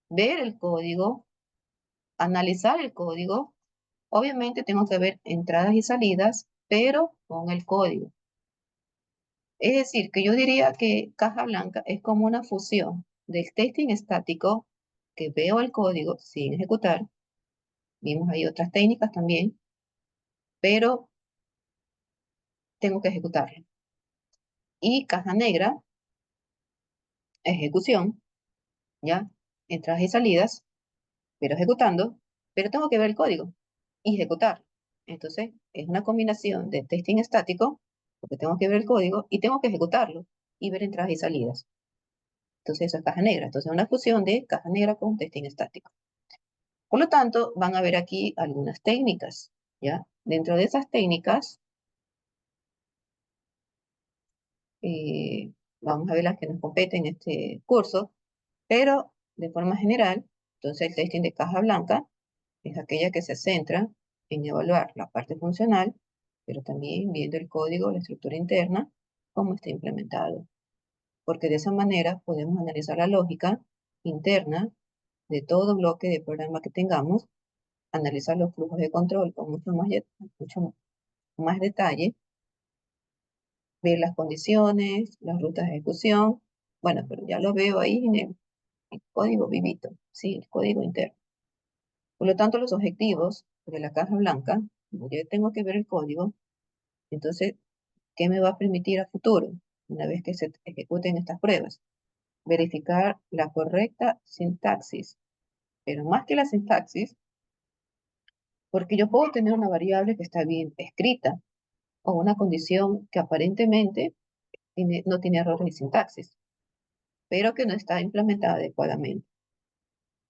ver el código, analizar el código. Obviamente tengo que ver entradas y salidas, pero con el código. Es decir, que yo diría que caja blanca es como una fusión del testing estático, que veo el código sin ejecutar. Vimos ahí otras técnicas también, pero tengo que ejecutarlo. Y caja negra, ejecución, ¿ya? Entradas y salidas, pero ejecutando, pero tengo que ver el código y ejecutar. Entonces, es una combinación de testing estático, porque tengo que ver el código y tengo que ejecutarlo y ver entradas y salidas. Entonces, eso es caja negra. Entonces, una fusión de caja negra con testing estático. Por lo tanto, van a ver aquí algunas técnicas, ¿ya? Dentro de esas técnicas, vamos a ver las que nos competen en este curso, pero de forma general, entonces el testing de caja blanca es aquella que se centra en evaluar la parte funcional, pero también viendo el código, la estructura interna, cómo está implementado. Porque de esa manera podemos analizar la lógica interna de todo bloque de programa que tengamos, analizar los flujos de control con mucho más detalle, ver las condiciones, las rutas de ejecución. Bueno, pero ya lo veo ahí en el código vivito, sí, el código interno. Por lo tanto, los objetivos de la caja blanca, como yo tengo que ver el código, entonces, ¿qué me va a permitir a futuro, una vez que se ejecuten estas pruebas? Verificar la correcta sintaxis, pero más que la sintaxis, Porque yo puedo tener una variable que está bien escrita o una condición que aparentemente no tiene errores de sintaxis, pero que no está implementada adecuadamente.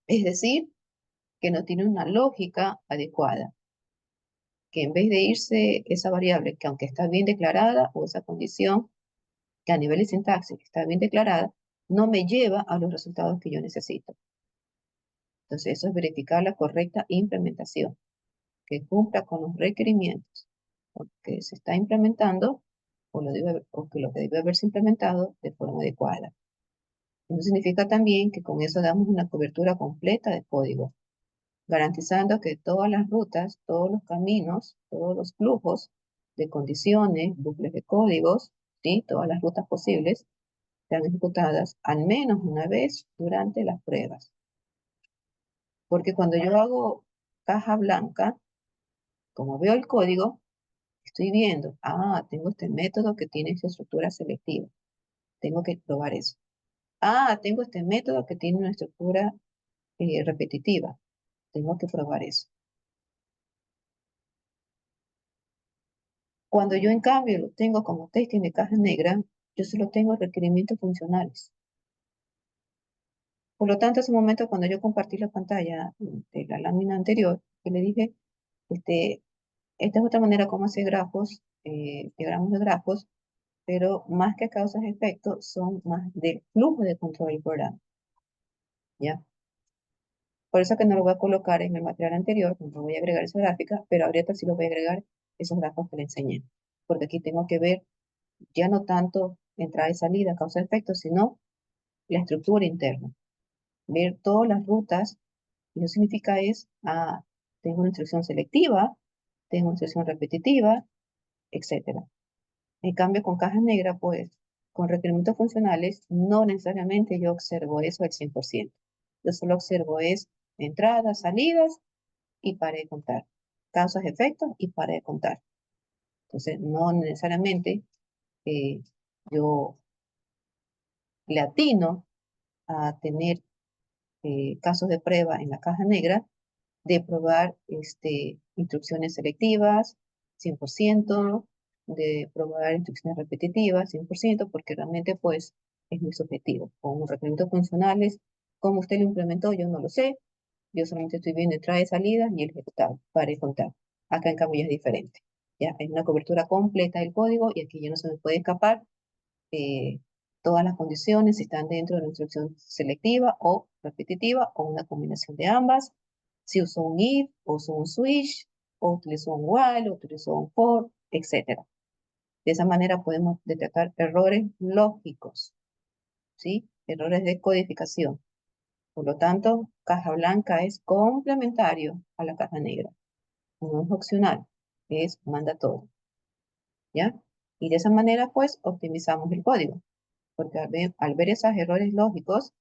Es decir, que no tiene una lógica adecuada, que en vez de irse esa variable que aunque está bien declarada o esa condición que a nivel de sintaxis está bien declarada, no me lleva a los resultados que yo necesito. Entonces, eso es verificar la correcta implementación, que cumpla con los requerimientos, porque se está implementando o que lo que debe haberse implementado de forma adecuada. Eso significa también que con eso damos una cobertura completa de código, garantizando que todas las rutas, todos los caminos, todos los flujos de condiciones, bucles de códigos, ¿sí? Todas las rutas posibles sean ejecutadas al menos una vez durante las pruebas. Porque cuando yo hago caja blanca, como veo el código, estoy viendo, tengo este método que tiene esta estructura selectiva. Tengo que probar eso. Tengo este método que tiene una estructura repetitiva. Tengo que probar eso. Cuando yo en cambio lo tengo como testing de caja negra, yo solo tengo requerimientos funcionales. Por lo tanto, ese momento cuando yo compartí la pantalla de la lámina anterior, que le dije, este, esta es otra manera como hacer grafos, diagramas de grafos, pero más que causas y efectos, son más del flujo de control del programa, ¿ya? Por eso que no lo voy a colocar en el material anterior, no voy a agregar esa gráfica, pero ahorita sí lo voy a agregar esos grafos que le enseñé, porque aquí tengo que ver ya no tanto entrada y salida, causa y efecto, sino la estructura interna. Ver todas las rutas, y eso significa tengo una instrucción selectiva, tengo una instrucción repetitiva, etcétera. En cambio, con caja negra, pues, con requerimientos funcionales, no necesariamente yo observo eso al 100%. Yo solo observo entradas, salidas y pare de contar. Causas, efectos y pare de contar. Entonces, no necesariamente eh, yo le atino a tener casos de prueba en la caja negra de probar instrucciones selectivas, 100%, de probar instrucciones repetitivas, 100%, porque realmente pues es muy subjetivo. Con los requerimientos funcionales, cómo usted lo implementó, yo no lo sé. Yo solamente estoy viendo entrada y salida y el ejecutado, para y contar. Acá en cambio ya es diferente. Ya es una cobertura completa del código y aquí ya no se me puede escapar eh, todas las condiciones si están dentro de la instrucción selectiva o repetitiva o una combinación de ambas. Si uso un if, uso un switch, o utilizo un while, o utilizo un for, etc. De esa manera podemos detectar errores lógicos, ¿sí? Errores de codificación. Por lo tanto, caja blanca es complementario a la caja negra. No es opcional, es mandatorio, ¿ya? Y de esa manera, pues, optimizamos el código. Porque al ver esos errores lógicos,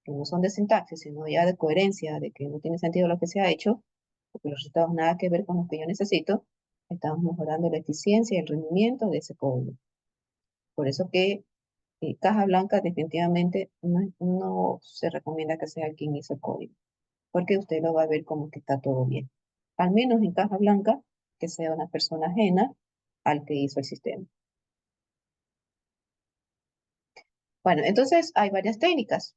que no son de sintaxis, sino ya de coherencia, de que no tiene sentido lo que se ha hecho, porque los resultados nada que ver con los que yo necesito, estamos mejorando la eficiencia y el rendimiento de ese código. Por eso que caja blanca definitivamente no se recomienda que sea quien hizo el código, porque usted lo va a ver como que está todo bien. Al menos en caja blanca, que sea una persona ajena al que hizo el sistema. Bueno, entonces hay varias técnicas.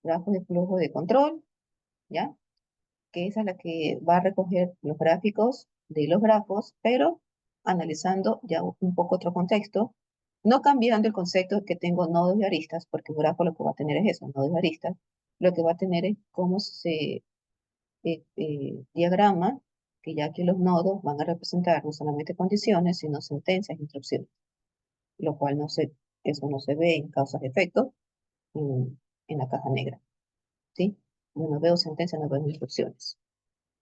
Grafos de flujo de control, ¿ya? Que esa es la que va a recoger los gráficos de los grafos, pero analizando ya un poco otro contexto, no cambiando el concepto de que tengo nodos y aristas, porque un grafo lo que va a tener es eso, nodos y aristas, lo que va a tener es cómo se diagrama, que ya que los nodos van a representar no solamente condiciones, sino sentencias e instrucciones, lo cual eso no se ve en causas de efectos en la caja negra, ¿sí? Yo no veo sentencias, no veo instrucciones.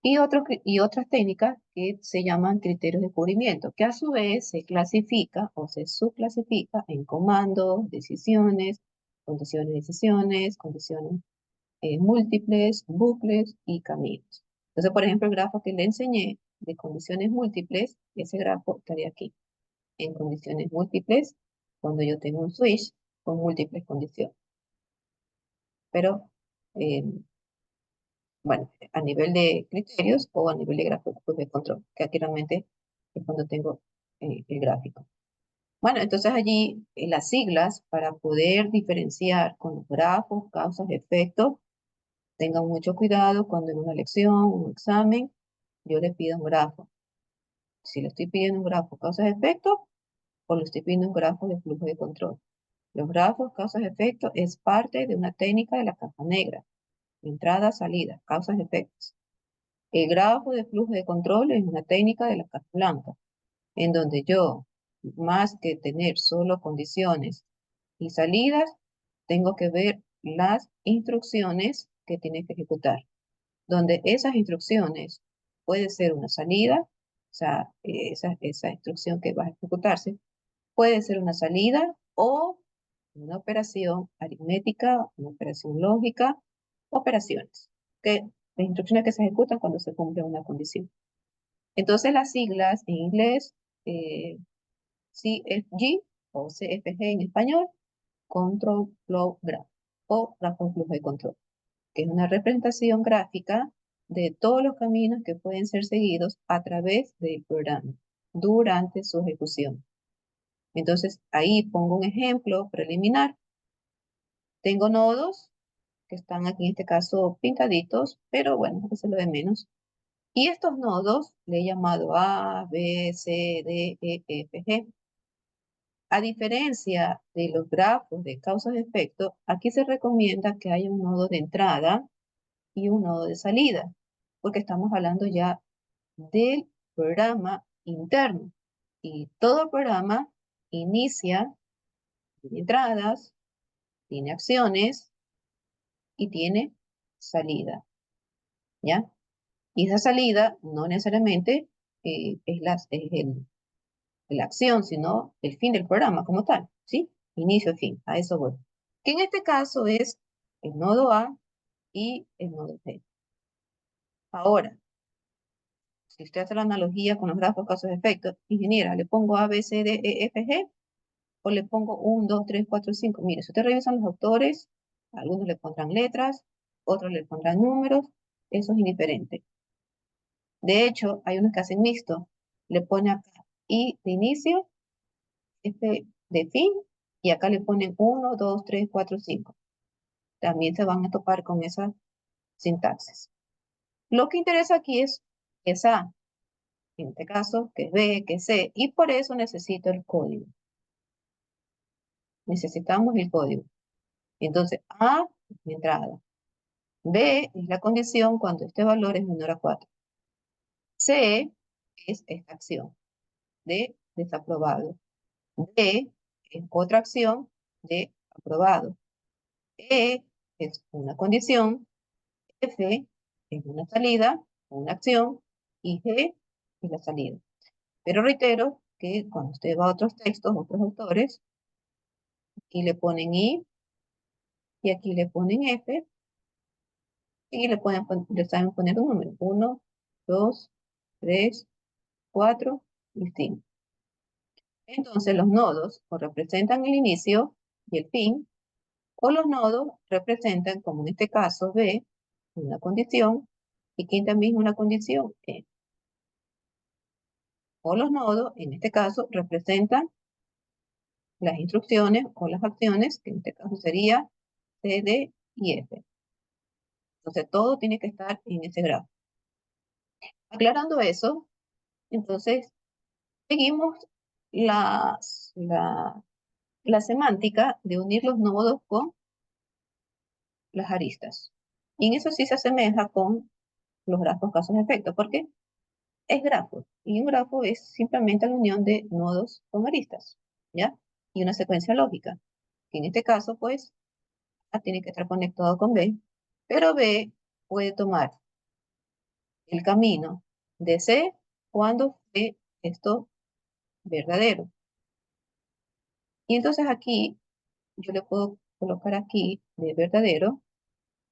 Y otras técnicas que se llaman criterios de cubrimiento, que a su vez se clasifica o se subclasifica en comandos, decisiones, condiciones de decisiones, condiciones múltiples, bucles y caminos. Entonces, por ejemplo, el grafo que le enseñé de condiciones múltiples, ese grafo estaría aquí, en condiciones múltiples, cuando yo tengo un switch con múltiples condiciones. Pero eh, bueno, a nivel de criterios o a nivel de gráficos de control, que aquí realmente es cuando tengo el gráfico. Bueno, entonces allí las siglas para poder diferenciar con los grafos, causas, efectos, tengan mucho cuidado cuando en una lección, un examen, yo le pido un grafo. Si le estoy pidiendo un grafo, causas, efectos, o le estoy pidiendo un grafo de flujo de control. Los grafos, causas, efectos es parte de una técnica de la caja negra. Entrada, salida, causas, efectos. El grafo de flujo de control es una técnica de la caja blanca, en donde yo, más que tener solo condiciones y salidas, tengo que ver las instrucciones que tiene que ejecutar, donde esas instrucciones puede ser una salida, o sea, esa instrucción que va a ejecutarse, puede ser una salida o una operación aritmética, una operación lógica, operaciones, que las instrucciones que se ejecutan cuando se cumple una condición. Entonces las siglas en inglés, eh, CFG o CFG en español, Control Flow Graph o grafo flujo de control, que es una representación gráfica de todos los caminos que pueden ser seguidos a través del programa durante su ejecución. Entonces ahí pongo un ejemplo preliminar. Tengo nodos que están aquí en este caso pintaditos, pero bueno, eso es lo de menos. Y estos nodos le he llamado A, B, C, D, E, F, G. A diferencia de los grafos de causas-efectos, aquí se recomienda que haya un nodo de entrada y un nodo de salida, porque estamos hablando ya del programa interno. Y todo programa inicia, tiene entradas, tiene acciones y tiene salida, ¿ya? Y esa salida no necesariamente es la acción, sino el fin del programa como tal, ¿sí? Inicio, fin, a eso voy. Que en este caso es el nodo A y el nodo B. Ahora, si usted hace la analogía con los grafos casos efectos, ingeniera, ¿le pongo A, B, C, D, E, F, G? ¿O le pongo 1, 2, 3, 4, 5? Mire, si usted revisa los autores, algunos le pondrán letras, otros le pondrán números, eso es indiferente. De hecho, hay unos que hacen mixto. Le pone acá I de inicio, F de fin, y acá le ponen 1, 2, 3, 4, 5. También se van a topar con esa sintaxis. Lo que interesa aquí es que es A, en este caso, que es B, que es C, y por eso necesito el código. Necesitamos el código. Entonces, A es mi entrada. B es la condición cuando este valor es menor a 4. C es esta acción de desaprobado. D es otra acción de aprobado. E es una condición. F es una salida, una acción. Y G es la salida. Pero reitero que cuando usted va a otros textos, otros autores, aquí le ponen I y aquí le ponen F y le saben poner un número. 1, 2, 3, 4 y 5. Entonces los nodos o representan el inicio y el fin, o los nodos representan, como en este caso B, una condición, y quién también es una condición, E. O los nodos, en este caso, representan las instrucciones o las acciones, que en este caso sería C, D y F. Entonces todo tiene que estar en ese grafo. Aclarando eso, entonces seguimos la semántica de unir los nodos con las aristas. Y en eso sí se asemeja con los grafos casos-efectos, porque es grafo. Y un grafo es simplemente la unión de nodos con aristas, ¿ya? Y una secuencia lógica. Que en este caso, pues, A tiene que estar conectado con B, pero B puede tomar el camino de C cuando C esto verdadero. Y entonces aquí yo le puedo colocar aquí de verdadero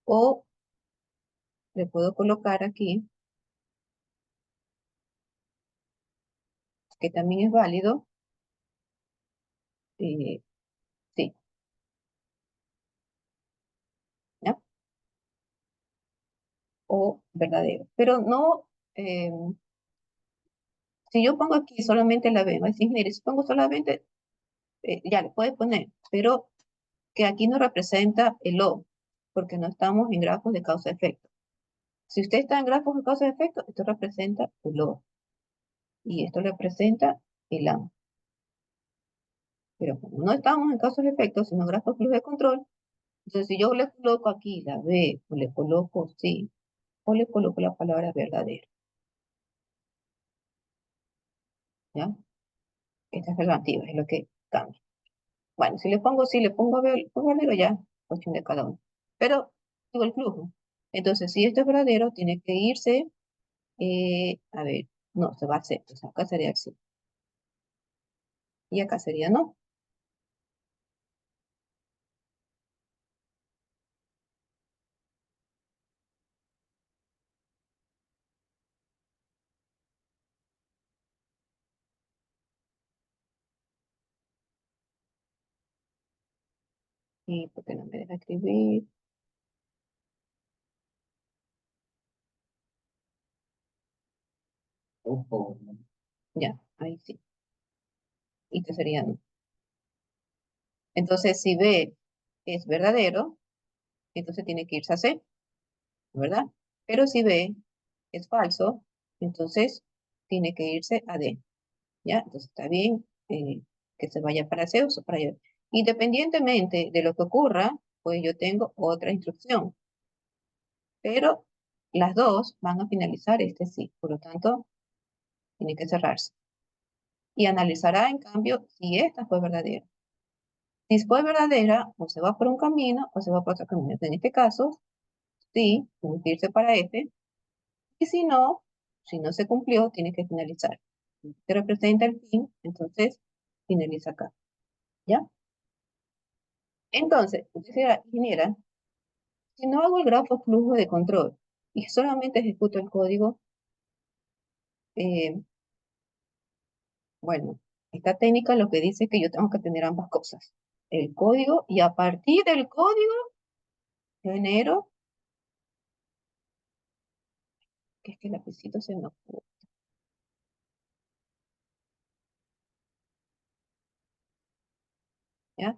o le puedo colocar aquí que también es válido. Sí, ¿ya? o verdadero. Pero no, si yo pongo aquí solamente la B, va a decir, mire, si pongo solamente, ya le puede poner, pero que aquí no representa el O, porque no estamos en grafos de causa-efecto. Si usted está en grafos de causa-efecto, esto representa el O, y esto representa el A. Pero como no estamos en causas-efectos, sino grafos de flujo de control, entonces si yo le coloco aquí la B, o le coloco sí, o le coloco la palabra verdadero, ¿ya? Esta es relativa, es lo que cambia. Bueno, si le pongo sí, le pongo verdadero ya, cuestión de cada uno. Pero digo el flujo. Entonces, si esto es verdadero, tiene que irse, a ver, no, se va a hacer, o sea, acá sería sí, y acá sería no. ¿Y por qué no me deja escribir? Ojo. Ya, ahí sí. Y esto sería no. Entonces, si B es verdadero, entonces tiene que irse a C, ¿verdad? Pero si B es falso, entonces tiene que irse a D, ¿ya? Entonces está bien que se vaya para C o para allá. Independientemente de lo que ocurra, pues yo tengo otra instrucción, pero las dos van a finalizar este sí, por lo tanto, tiene que cerrarse. Y analizará, en cambio, si esta fue verdadera. Si fue verdadera, o se va por un camino o se va por otro camino. En este caso, sí, tiene que irse para F, y si no se cumplió, tiene que finalizar. Que representa el fin, entonces finaliza acá, ¿ya? Entonces, usted será ingeniera, si no hago el grafo flujo de control y solamente ejecuto el código, eh, bueno, esta técnica lo que dice es que yo tengo que tener ambas cosas, el código y a partir del código genero, que es que el lapicito se me ocurre, ¿ya?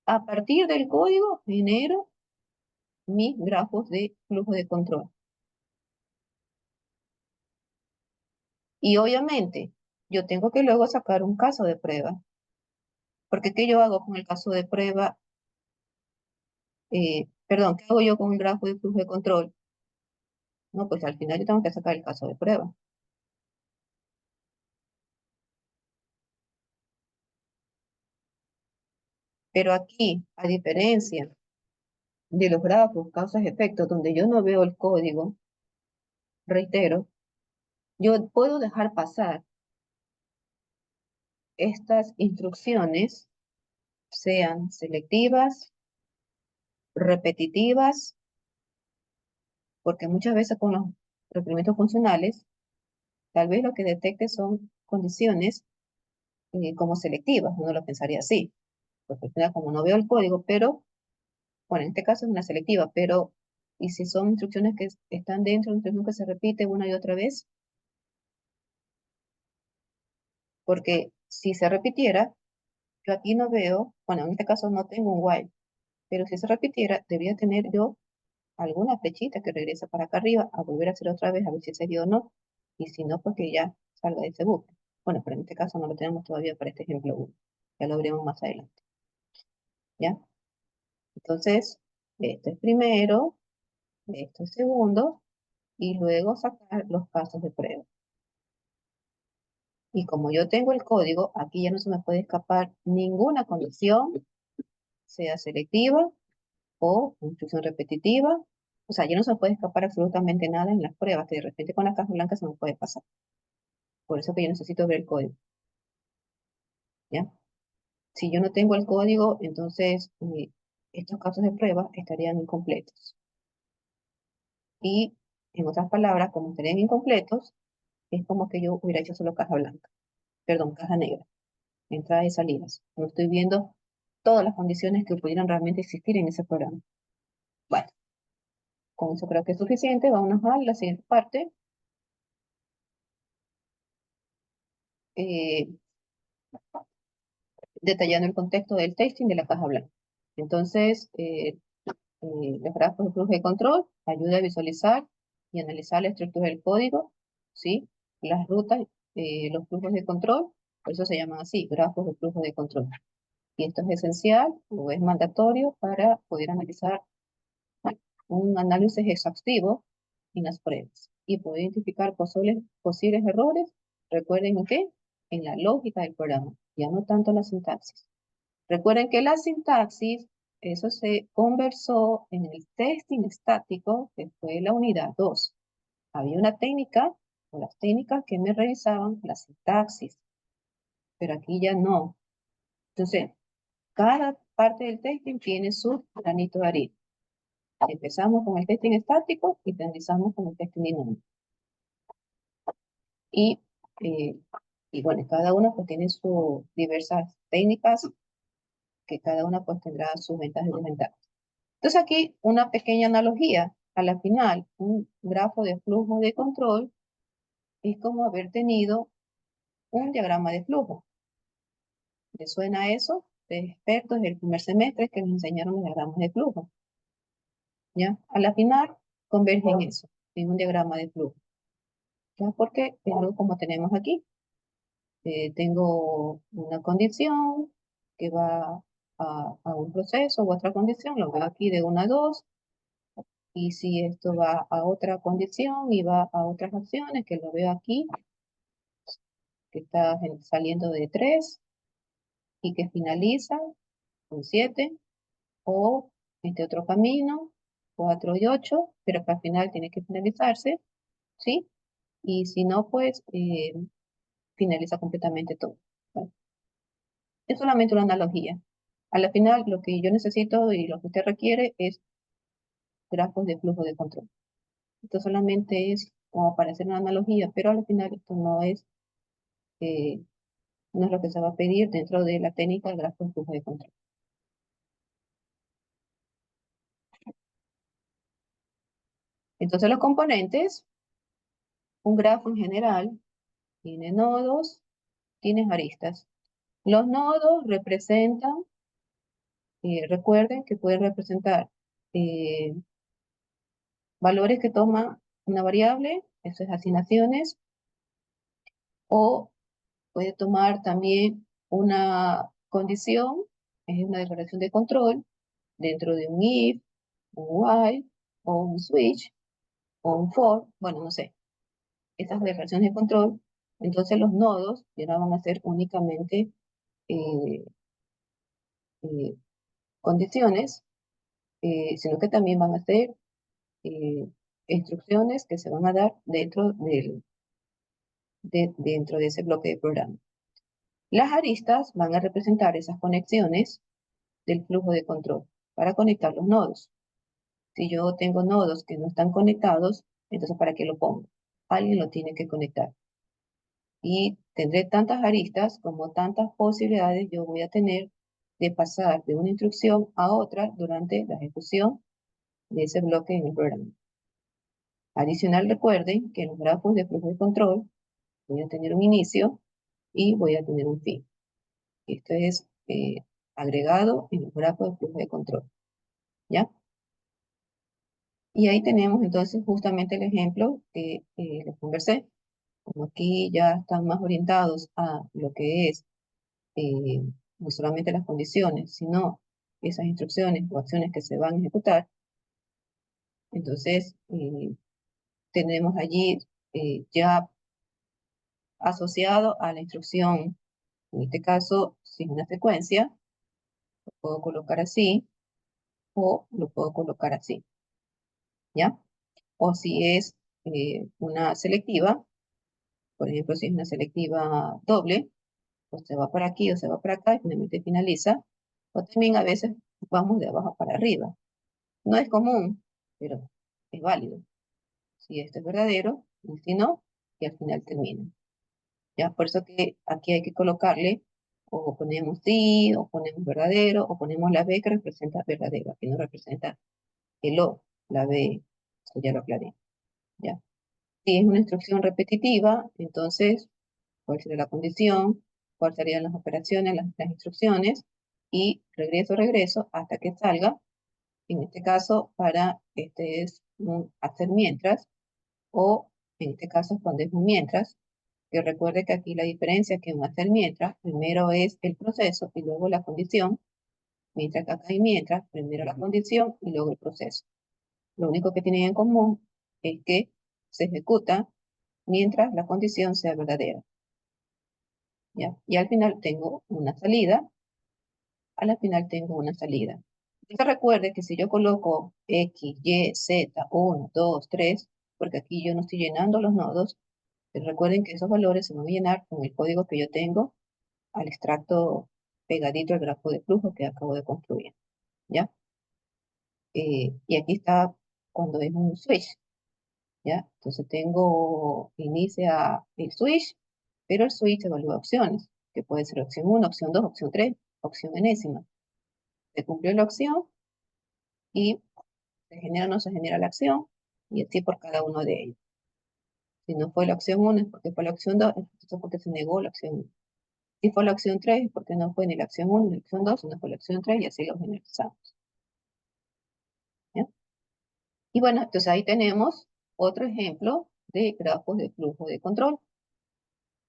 A partir del código genero mis grafos de flujo de control. Y obviamente, yo tengo que luego sacar un caso de prueba. Porque ¿qué yo hago con el caso de prueba? Perdón, ¿qué hago yo con el grafo de flujo de control? No, pues al final yo tengo que sacar el caso de prueba. Pero aquí, a diferencia de los grafos causas-efectos, donde yo no veo el código, reitero, yo puedo dejar pasar estas instrucciones, sean selectivas, repetitivas, porque muchas veces con los requerimientos funcionales, tal vez lo que detecte son condiciones como selectivas, uno lo pensaría así, porque al final como no veo el código, pero, bueno, en este caso es una selectiva, pero, ¿y si son instrucciones que están dentro de una instrucción que se repite una y otra vez? Porque si se repitiera, yo aquí no veo, bueno, en este caso no tengo un while, pero si se repitiera, debería tener yo alguna flechita que regresa para acá arriba a volver a hacer otra vez a ver si se dio o no, y si no, pues que ya salga de ese bucle. Bueno, pero en este caso no lo tenemos todavía para este ejemplo 1. Ya lo veremos más adelante, ¿ya? Entonces, esto es primero, esto es segundo, y luego sacar los casos de prueba. Y como yo tengo el código, aquí ya no se me puede escapar ninguna condición, sea selectiva o instrucción repetitiva. O sea, ya no se me puede escapar absolutamente nada en las pruebas, que de repente con la caja blanca se me puede pasar. Por eso que yo necesito ver el código, ¿ya? Si yo no tengo el código, entonces estos casos de prueba estarían incompletos. Y, en otras palabras, como estarían incompletos, es como que yo hubiera hecho solo caja blanca, perdón, caja negra, entradas y salidas. No estoy viendo todas las condiciones que pudieran realmente existir en ese programa. Bueno, Con eso creo que es suficiente. Vamos a la siguiente parte. eh, Detallando el contexto del testing de la caja blanca. Entonces, los grafos de flujo de control ayuda a visualizar y analizar la estructura del código, ¿sí? Las rutas, los flujos de control, por eso se llaman así, grafos de flujo de control. Y esto es esencial o es mandatorio para poder analizar un análisis exhaustivo en las pruebas y poder identificar posibles errores. Recuerden en qué, en la lógica del programa, ya no tanto la sintaxis. Recuerden que la sintaxis, eso se conversó en el testing estático, que fue la unidad 2. Había una técnica, o las técnicas que me revisaban la sintaxis, pero aquí ya no. Entonces, cada parte del testing tiene su granito de arena. Empezamos con el testing estático y finalizamos con el testing dinámico. Y, eh, y bueno, cada una pues tiene sus diversas técnicas, que cada una pues tendrá sus ventajas y desventajas. Entonces aquí una pequeña analogía. A la final, un grafo de flujo de control es como haber tenido un diagrama de flujo. ¿Les suena eso? De expertos del primer semestre que nos enseñaron los diagramas de flujo. ¿Ya? A la final converge en eso, en un diagrama de flujo. ¿Ya? Porque es algo como tenemos aquí. Tengo una condición que va a un proceso u otra condición, lo veo aquí de 1 a 2, y si esto va a otra condición y va a otras acciones, que lo veo aquí, que está saliendo de 3 y que finaliza con 7, o este otro camino, 4 y 8, pero que al final tiene que finalizarse, ¿sí? Y si no, pues finaliza completamente todo. Bueno, es solamente una analogía. A la final, lo que yo necesito y lo que usted requiere es grafos de flujo de control. Esto solamente es como para hacer una analogía, pero al final esto eh, no es lo que se va a pedir dentro de la técnica del grafo de flujo de control. Entonces los componentes, un grafo en general, tiene nodos, tiene aristas. Los nodos representan, recuerden que pueden representar eh, valores que toma una variable, eso es asignaciones, o puede tomar también una condición, es una declaración de control, dentro de un if, un while, o un switch, o un for, bueno, no sé, esas declaraciones de control. Entonces los nodos ya no van a ser únicamente eh, eh, condiciones, sino que también van a ser eh, instrucciones que se van a dar dentro de ese bloque de programa. Las aristas van a representar esas conexiones del flujo de control para conectar los nodos. Si yo tengo nodos que no están conectados, entonces ¿para qué lo pongo? Alguien lo tiene que conectar. Y tendré tantas aristas como tantas posibilidades yo voy a tener de pasar de una instrucción a otra durante la ejecución de ese bloque en el programa. Adicional, recuerden que en los grafos de flujo de control voy a tener un inicio y voy a tener un fin. Esto es agregado en los grafos de flujo de control. ¿Ya? Y ahí tenemos entonces justamente el ejemplo que les conversé. Como aquí ya están más orientados a lo que es eh, no solamente las condiciones, sino esas instrucciones o acciones que se van a ejecutar. Entonces, tenemos allí ya asociado a la instrucción, en este caso, si es una secuencia, lo puedo colocar así o lo puedo colocar así, ¿ya? O si es una selectiva, por ejemplo, si es una selectiva doble, pues se va para aquí o se va para acá y finalmente finaliza. O también a veces vamos de abajo para arriba. No es común, pero es válido. Si esto es verdadero, y si no, y al final termina. ¿Ya? Por eso que aquí hay que colocarle, o ponemos sí, o ponemos verdadero, o ponemos la B que representa verdadero, aquí no representa el O, la B Esto ya lo aclaré, ¿ya? Si es una instrucción repetitiva, entonces, ¿cuál sería la condición? ¿Cuáles serían las operaciones, las instrucciones? Y regreso hasta que salga. En este caso, para este es un hacer mientras, o en este caso cuando es un mientras, que recuerde que aquí la diferencia es que un hacer mientras, primero es el proceso y luego la condición, mientras que acá hay mientras, primero la condición y luego el proceso. Lo único que tienen en común es que se ejecuta mientras la condición sea verdadera, ¿ya? Y al final tengo una salida, a la final tengo una salida. Entonces recuerde que si yo coloco X, Y, Z, 1, 2, 3, porque aquí yo no estoy llenando los nodos, recuerden que esos valores se van a llenar con el código que yo tengo al extracto pegadito al grafo de flujo que acabo de construir, ¿ya? Y aquí está cuando es un switch, ¿ya? Entonces inicia el switch, pero el switch evalúa opciones, que puede ser opción 1, opción 2, opción 3, opción enésima. Se cumplió la opción y se genera o no se genera la acción, y así por cada uno de ellos. Si no fue la opción 1 es porque fue la opción 2, es porque se negó la opción 1. Si fue la opción 3 es porque no fue ni la opción 1 ni la opción 2, sino fue la opción 3 y así lo generalizamos, ¿ya? Y bueno, entonces ahí tenemos otro ejemplo de grafos de flujo de control,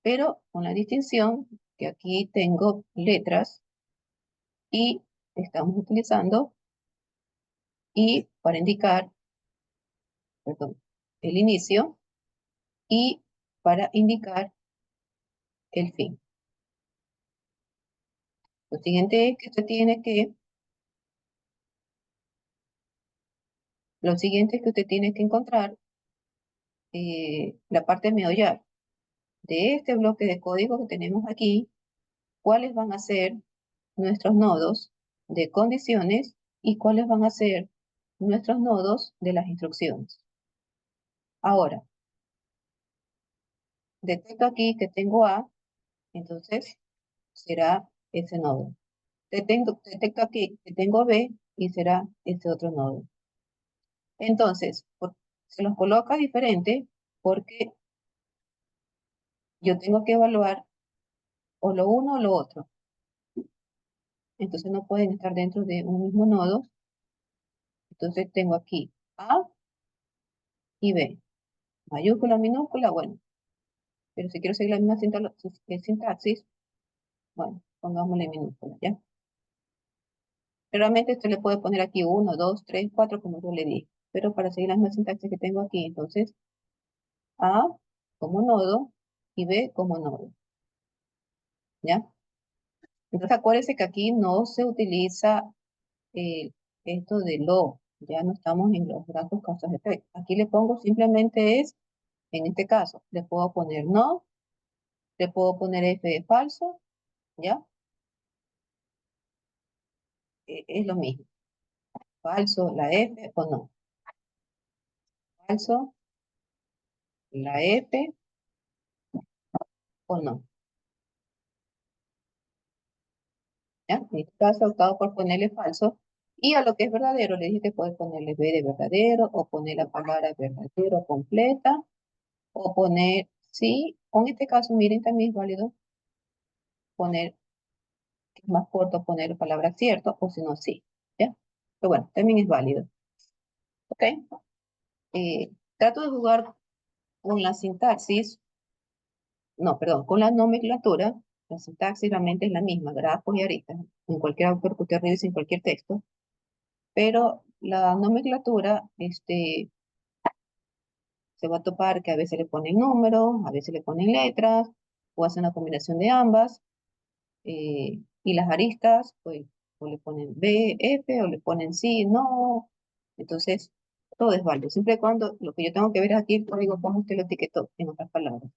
pero con la distinción que aquí tengo letras y estamos utilizando y para indicar, perdón, el inicio y para indicar el fin. Lo siguiente es que usted tiene que, lo siguiente es que usted tiene que encontrar la parte meollar de este bloque de código que tenemos aquí, cuáles van a ser nuestros nodos de condiciones y cuáles van a ser nuestros nodos de las instrucciones. Ahora, detecto aquí que tengo A, entonces será ese nodo. Detecto aquí que tengo B y será ese otro nodo. Entonces, se los coloca diferente porque yo tengo que evaluar o lo uno o lo otro. Entonces no pueden estar dentro de un mismo nodo. Entonces tengo aquí A y B. Mayúscula, minúscula, bueno. Pero si quiero seguir la misma sintaxis, bueno, pongámosle minúscula, ¿ya? Realmente esto le puede poner aquí 1, 2, 3, 4, como yo le di. Pero para seguir la misma sintaxis que tengo aquí, entonces A como nodo y B como nodo, ¿ya? Entonces acuérdense que aquí no se utiliza eh, esto de lo, ya no estamos en los grafos causas-efectos. Aquí le pongo simplemente es, en este caso, le puedo poner no, le puedo poner F de falso, ¿ya? Es lo mismo, falso, la F o no, falso, la F o no, ¿ya? En este caso he optado por ponerle falso, y a lo que es verdadero le dije que puede ponerle B de verdadero, o poner la palabra verdadero completa, o poner sí, o en este caso, miren, también es válido poner, que es más corto, poner la palabra cierto, o si no, sí, ¿ya? Pero bueno, también es válido, ¿ok? Trato de jugar con la sintaxis, no, perdón, con la nomenclatura. La sintaxis realmente es la misma, grafos y aristas, en cualquier autor que usted revise en cualquier texto, pero la nomenclatura, se va a topar que a veces le ponen números, a veces le ponen letras, o hacen una combinación de ambas, y las aristas, pues, o le ponen B, F, o le ponen sí, no. Entonces, todo es válido, siempre y cuando lo que yo tengo que ver aquí, el código, cómo usted lo etiquetó, en otras palabras.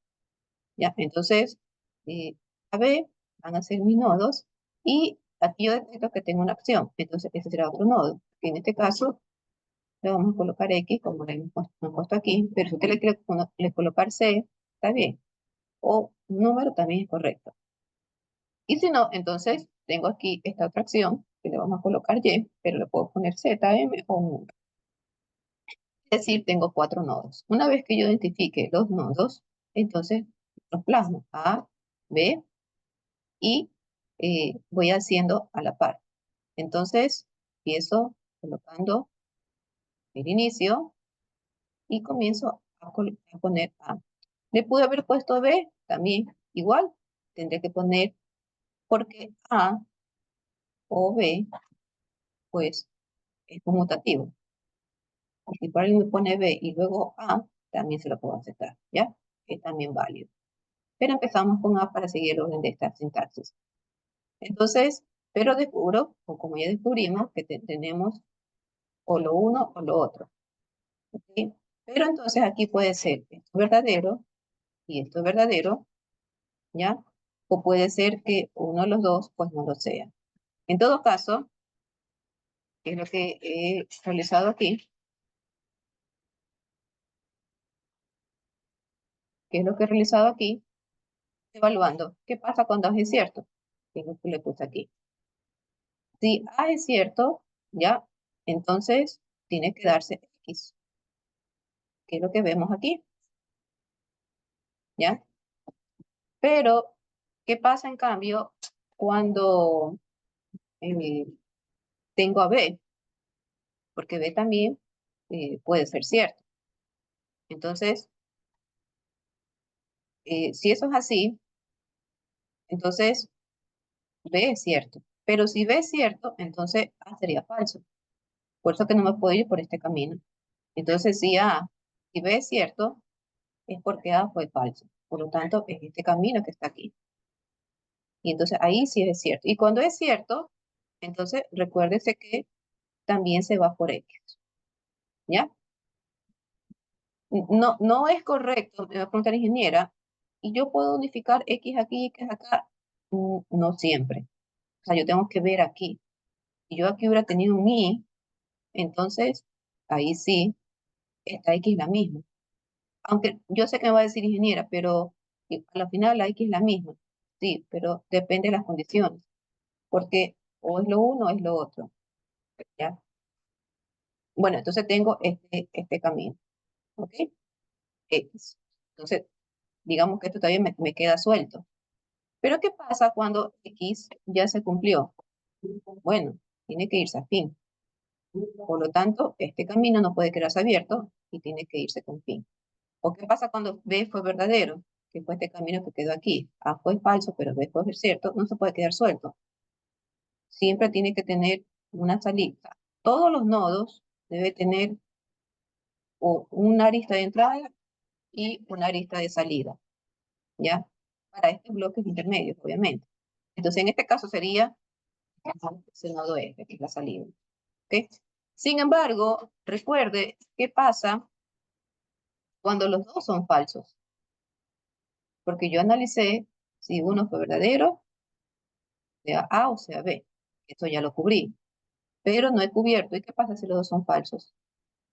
¿Ya? Entonces, A, B van a ser mis nodos, y aquí yo detecto que tengo una acción, entonces ese será otro nodo. En este caso, le vamos a colocar X, como le hemos puesto aquí, pero si usted le quiere colocar C, está bien. O un número también es correcto. Y si no, entonces tengo aquí esta otra acción, que le vamos a colocar Y, pero le puedo poner Z, M o un número. decir, tengo 4 nodos. Una vez que yo identifique los nodos, entonces los plasmo A, B y voy haciendo a la par. Entonces, empiezo colocando el inicio y comienzo a poner A. Le pude haber puesto B también, igual. Tendré que poner, porque A o B, pues, es conmutativo. Y si por alguien me pone B y luego A, también se lo puedo aceptar, ¿ya? Es también válido. Pero empezamos con A para seguir el orden de esta sintaxis. Entonces, pero descubro, o como ya descubrimos, que tenemos o lo uno o lo otro. ¿Ok? Pero entonces aquí puede ser esto verdadero y esto es verdadero, ¿ya? O puede ser que uno de los dos, pues no lo sea. En todo caso, que es lo que he realizado aquí, que es lo que he realizado aquí, evaluando qué pasa cuando A es cierto, que es lo que le puse aquí. Si A es cierto, ya, entonces tiene que darse X, que es lo que vemos aquí, ¿ya? Pero, ¿qué pasa en cambio cuando eh, tengo a B? Porque B también puede ser cierto. Entonces, si eso es así, entonces B es cierto. Pero si B es cierto, entonces A sería falso. Por eso que no me puedo ir por este camino. Entonces, si B es cierto, es porque A fue falso. Por lo tanto, es este camino que está aquí. Y entonces ahí sí es cierto. Y cuando es cierto, entonces recuérdese que también se va por X. ¿Ya? No, no es correcto, me va a preguntar la ingeniera, y yo puedo unificar X aquí y X acá. No siempre. O sea, yo tengo que ver aquí. Si yo aquí hubiera tenido un Y, entonces ahí sí, esta X es la misma. Aunque yo sé que me va a decir ingeniera, pero a la final la X es la misma. Sí, pero depende de las condiciones, porque o es lo uno o es lo otro. ¿Ya? Bueno, entonces tengo este camino, ¿ok? X. Entonces, digamos que esto todavía me queda suelto. Pero ¿qué pasa cuando X ya se cumplió? Bueno, tiene que irse a fin. Por lo tanto, este camino no puede quedarse abierto y tiene que irse con fin. ¿O qué pasa cuando B fue verdadero? Que fue este camino que quedó aquí. A fue falso, pero B fue cierto. No se puede quedar suelto. Siempre tiene que tener una salida. Todos los nodos deben tener una arista de entrada y una arista de salida, ¿ya? Para estos bloques intermedios, obviamente. Entonces, en este caso sería ese nodo F, que es la salida. ¿Ok? Sin embargo, recuerde qué pasa cuando los dos son falsos. Porque yo analicé si uno fue verdadero, sea A o sea B. Esto ya lo cubrí. Pero no he cubierto. ¿Y qué pasa si los dos son falsos?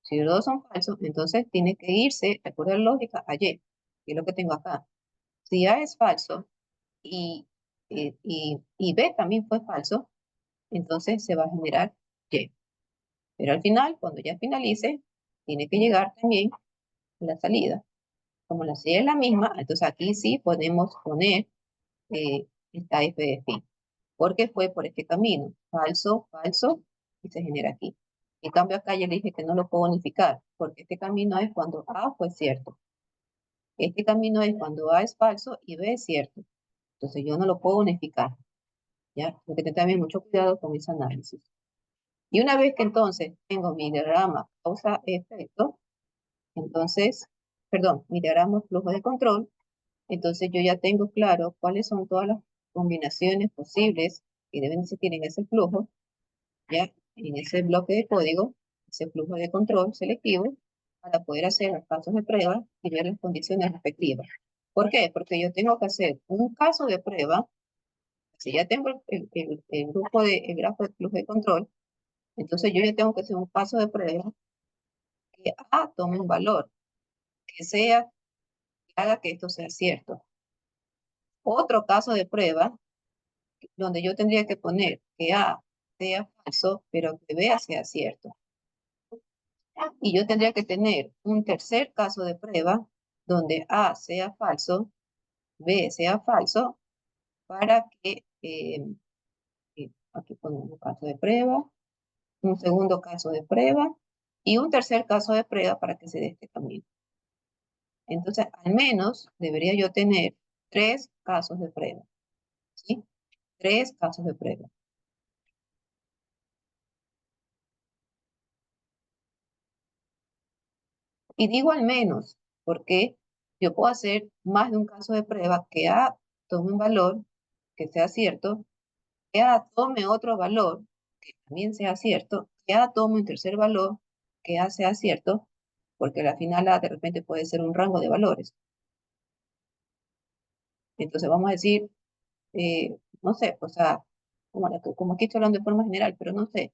Si los dos son falsos, entonces tiene que irse, de acuerdo a la lógica, a Y, que es lo que tengo acá. Si A es falso y B también fue falso, entonces se va a generar Y. Pero al final, cuando ya finalice, tiene que llegar también la salida. Como la salida es la misma, entonces aquí sí podemos poner esta F de fin, porque fue por este camino, falso, falso, y se genera aquí. En cambio acá ya le dije que no lo puedo unificar, porque este camino es cuando A fue cierto. Este camino es cuando A es falso y B es cierto. Entonces yo no lo puedo unificar, ¿ya? Tengo que tener también mucho cuidado con ese análisis. Y una vez que entonces tengo mi diagrama causa-efecto, entonces, perdón, mi diagrama flujo de control, entonces yo ya tengo claro cuáles son todas las combinaciones posibles que deben existir en ese flujo, ya en ese bloque de código, ese flujo de control selectivo, para poder hacer los casos de prueba y ver las condiciones respectivas. ¿Por qué? Porque yo tengo que hacer un caso de prueba. Si ya tengo el grupo el grafo de flujo de control, entonces yo ya tengo que hacer un caso de prueba que A tome un valor, que sea, que haga que esto sea cierto. Otro caso de prueba donde yo tendría que poner que A sea falso, pero que B sea cierto. Y yo tendría que tener un tercer caso de prueba donde A sea falso, B sea falso, para que, aquí ponemos un caso de prueba, un segundo caso de prueba y un tercer caso de prueba para que se dé este camino. Entonces, al menos debería yo tener tres casos de prueba, ¿sí? Tres casos de prueba. Y digo al menos, porque yo puedo hacer más de un caso de prueba que A tome un valor que sea cierto, que A tome otro valor que también sea cierto, que A tome un tercer valor que A sea cierto, porque al final A de repente puede ser un rango de valores. Entonces vamos a decir, no sé, o sea, como aquí estoy hablando de forma general, pero no sé,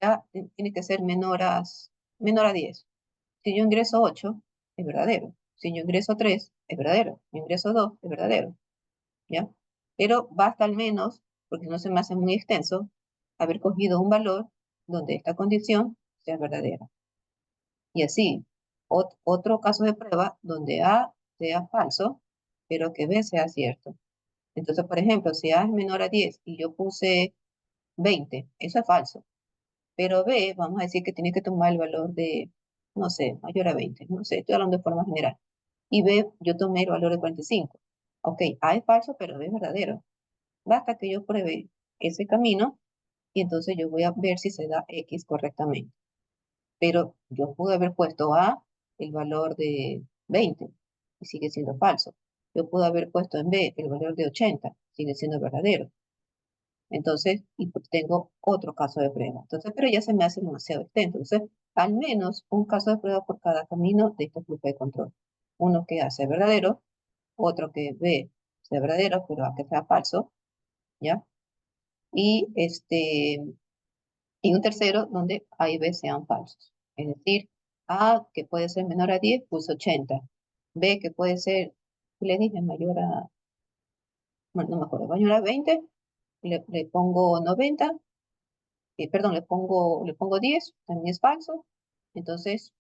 A tiene que ser menor a 10. Si yo ingreso 8, es verdadero. Si yo ingreso 3, es verdadero. Si yo ingreso 2, es verdadero. ¿Ya? Pero basta al menos, porque no se me hace muy extenso, haber cogido un valor donde esta condición sea verdadera. Y así, otro caso de prueba donde A sea falso, pero que B sea cierto. Entonces, por ejemplo, si A es menor a 10 y yo puse 20, eso es falso. Pero B, vamos a decir que tiene que tomar el valor de, no sé, mayor a 20, no sé, estoy hablando de forma general. Y B, yo tomé el valor de 45. Ok, A es falso, pero B es verdadero. Basta que yo pruebe ese camino y entonces yo voy a ver si se da X correctamente. Pero yo pude haber puesto A el valor de 20 y sigue siendo falso. Yo pude haber puesto en B el valor de 80, sigue siendo verdadero. Entonces, y pues tengo otro caso de prueba. Entonces, pero ya se me hace demasiado extenso. Entonces, al menos un caso de prueba por cada camino de este flujo de control. Uno que A sea verdadero, otro que B sea verdadero, pero A que sea falso, ¿ya? Y y un tercero donde A y B sean falsos. Es decir, A que puede ser menor a 10, puse 80. B que puede ser, ¿qué le dije? Mayor a, bueno, no me acuerdo, mayor a 20, le pongo 90, perdón, le pongo 10, también es falso. Entonces,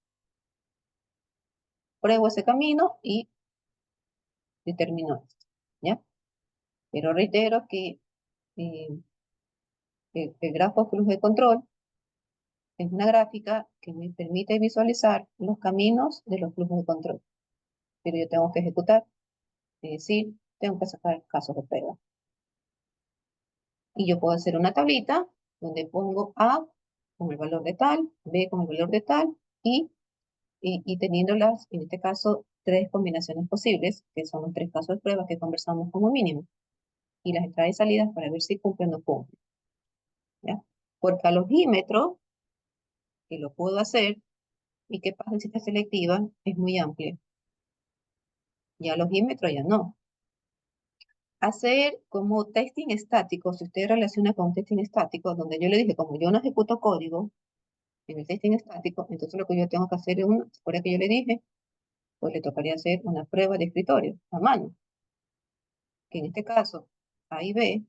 pruebo ese camino y determino esto, ¿ya? Pero reitero que eh, el grafo de flujo de control es una gráfica que me permite visualizar los caminos de los flujos de control. Pero yo tengo que ejecutar, es decir, tengo que sacar casos de prueba. Y yo puedo hacer una tablita donde pongo A con el valor de tal, B con el valor de tal, y teniéndolas, en este caso, tres combinaciones posibles, que son los tres casos de prueba que conversamos como mínimo, y las entradas y salidas para ver si cumplen o no cumplen, ¿ya? Porque al ojímetro, que lo puedo hacer, y que pasa en cita selectiva, es muy amplio. Ya al ojímetro ya no. Hacer como testing estático, si usted relaciona con testing estático, donde yo le dije, como yo no ejecuto código en el testing estático, entonces lo que yo tengo que hacer es ¿se acuerda que yo le dije? Pues le tocaría hacer una prueba de escritorio a mano, que en este caso, A y B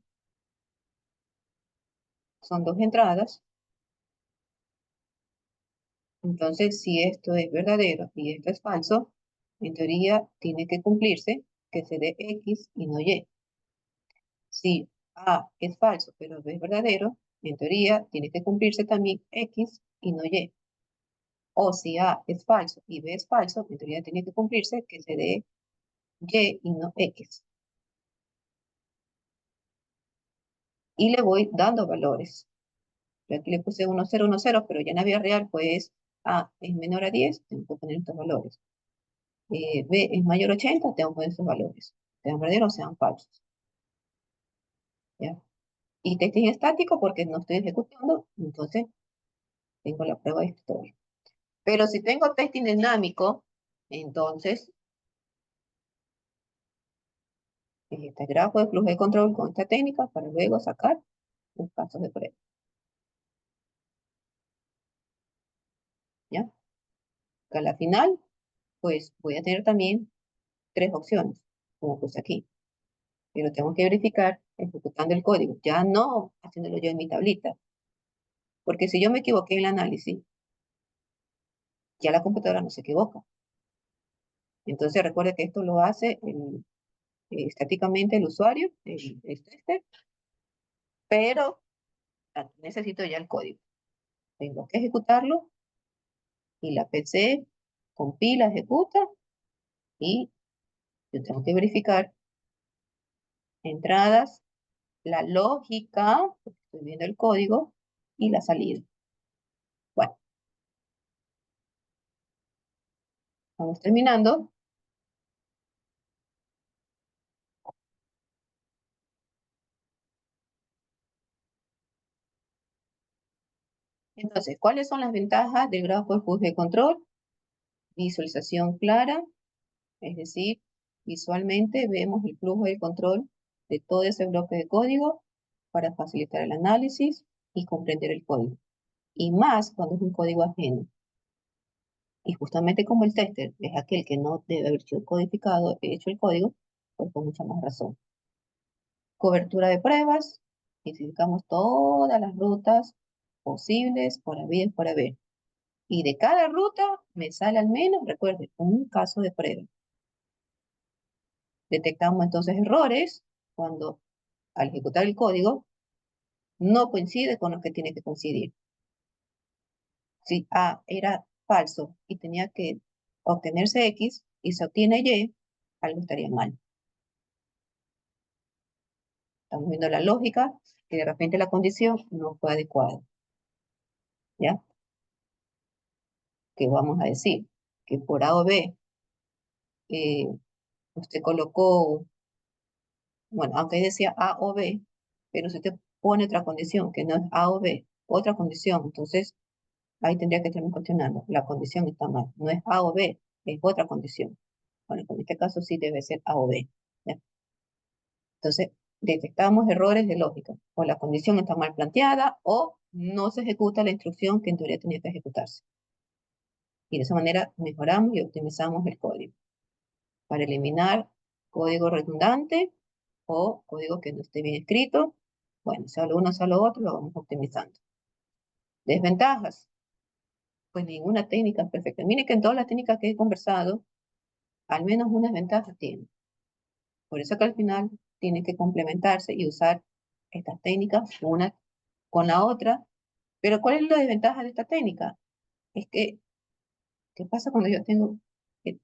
son dos entradas. Entonces, si esto es verdadero y esto es falso, en teoría tiene que cumplirse que se dé X y no Y. Si A es falso pero B es verdadero, en teoría tiene que cumplirse también X y no Y. O si A es falso y B es falso, en teoría tiene que cumplirse que se dé Y no X. Y le voy dando valores. Yo aquí le puse 1, 0, 1, 0, pero ya en la vida real, pues A es menor a 10, tengo que poner estos valores. B es mayor a 80, tengo que poner estos valores. Sean verdaderos o sean falsos. ¿Ya? Y testing estático porque no estoy ejecutando, entonces tengo la prueba de escritorio. Pero si tengo testing dinámico, entonces este grafo de flujo de control con esta técnica para luego sacar los casos de prueba. ¿Ya? Que a la final, pues voy a tener también tres opciones, como puse aquí. Pero tengo que verificar ejecutando el código, ya no haciéndolo yo en mi tablita. Porque si yo me equivoqué en el análisis, ya la computadora no se equivoca. Entonces recuerde que esto lo hace estáticamente el usuario, el tester, pero aquí necesito ya el código. Tengo que ejecutarlo y la PC compila, ejecuta y yo tengo que verificar entradas, la lógica, porque estoy viendo el código, y la salida. Bueno, vamos terminando. Entonces, ¿cuáles son las ventajas del grafo de flujo de control? Visualización clara, es decir, visualmente vemos el flujo de control de todo ese bloque de código para facilitar el análisis y comprender el código. Y más cuando es un código ajeno. Y justamente como el tester es aquel que no debe haber sido codificado, hecho el código, pues con mucha más razón. Cobertura de pruebas, identificamos todas las rutas posibles por haber y por haber. Y de cada ruta me sale al menos, recuerde, un caso de prueba. Detectamos entonces errores cuando al ejecutar el código no coincide con lo que tiene que coincidir. Si A era falso y tenía que obtenerse X y se obtiene Y, algo estaría mal. Estamos viendo la lógica que de repente la condición no fue adecuada. ¿Ya? ¿Qué vamos a decir? Que por A o B eh, usted colocó, bueno, aunque decía A o B, pero si usted pone otra condición que no es A o B, otra condición, entonces ahí tendría que estarme cuestionando. La condición está mal. No es A o B, es otra condición. Bueno, en este caso sí debe ser A o B. ¿Ya? Entonces, detectamos errores de lógica. O la condición está mal planteada o no se ejecuta la instrucción que en teoría tenía que ejecutarse. Y de esa manera mejoramos y optimizamos el código. Para eliminar código redundante o código que no esté bien escrito, bueno, sea lo uno, sea lo otro, lo vamos optimizando. Desventajas. Pues ninguna técnica es perfecta. Mire que en todas las técnicas que he conversado, al menos una desventaja tiene. Por eso que al final tiene que complementarse y usar estas técnicas una con la otra. Pero ¿cuál es la desventaja de esta técnica? Es que, ¿qué pasa cuando yo tengo,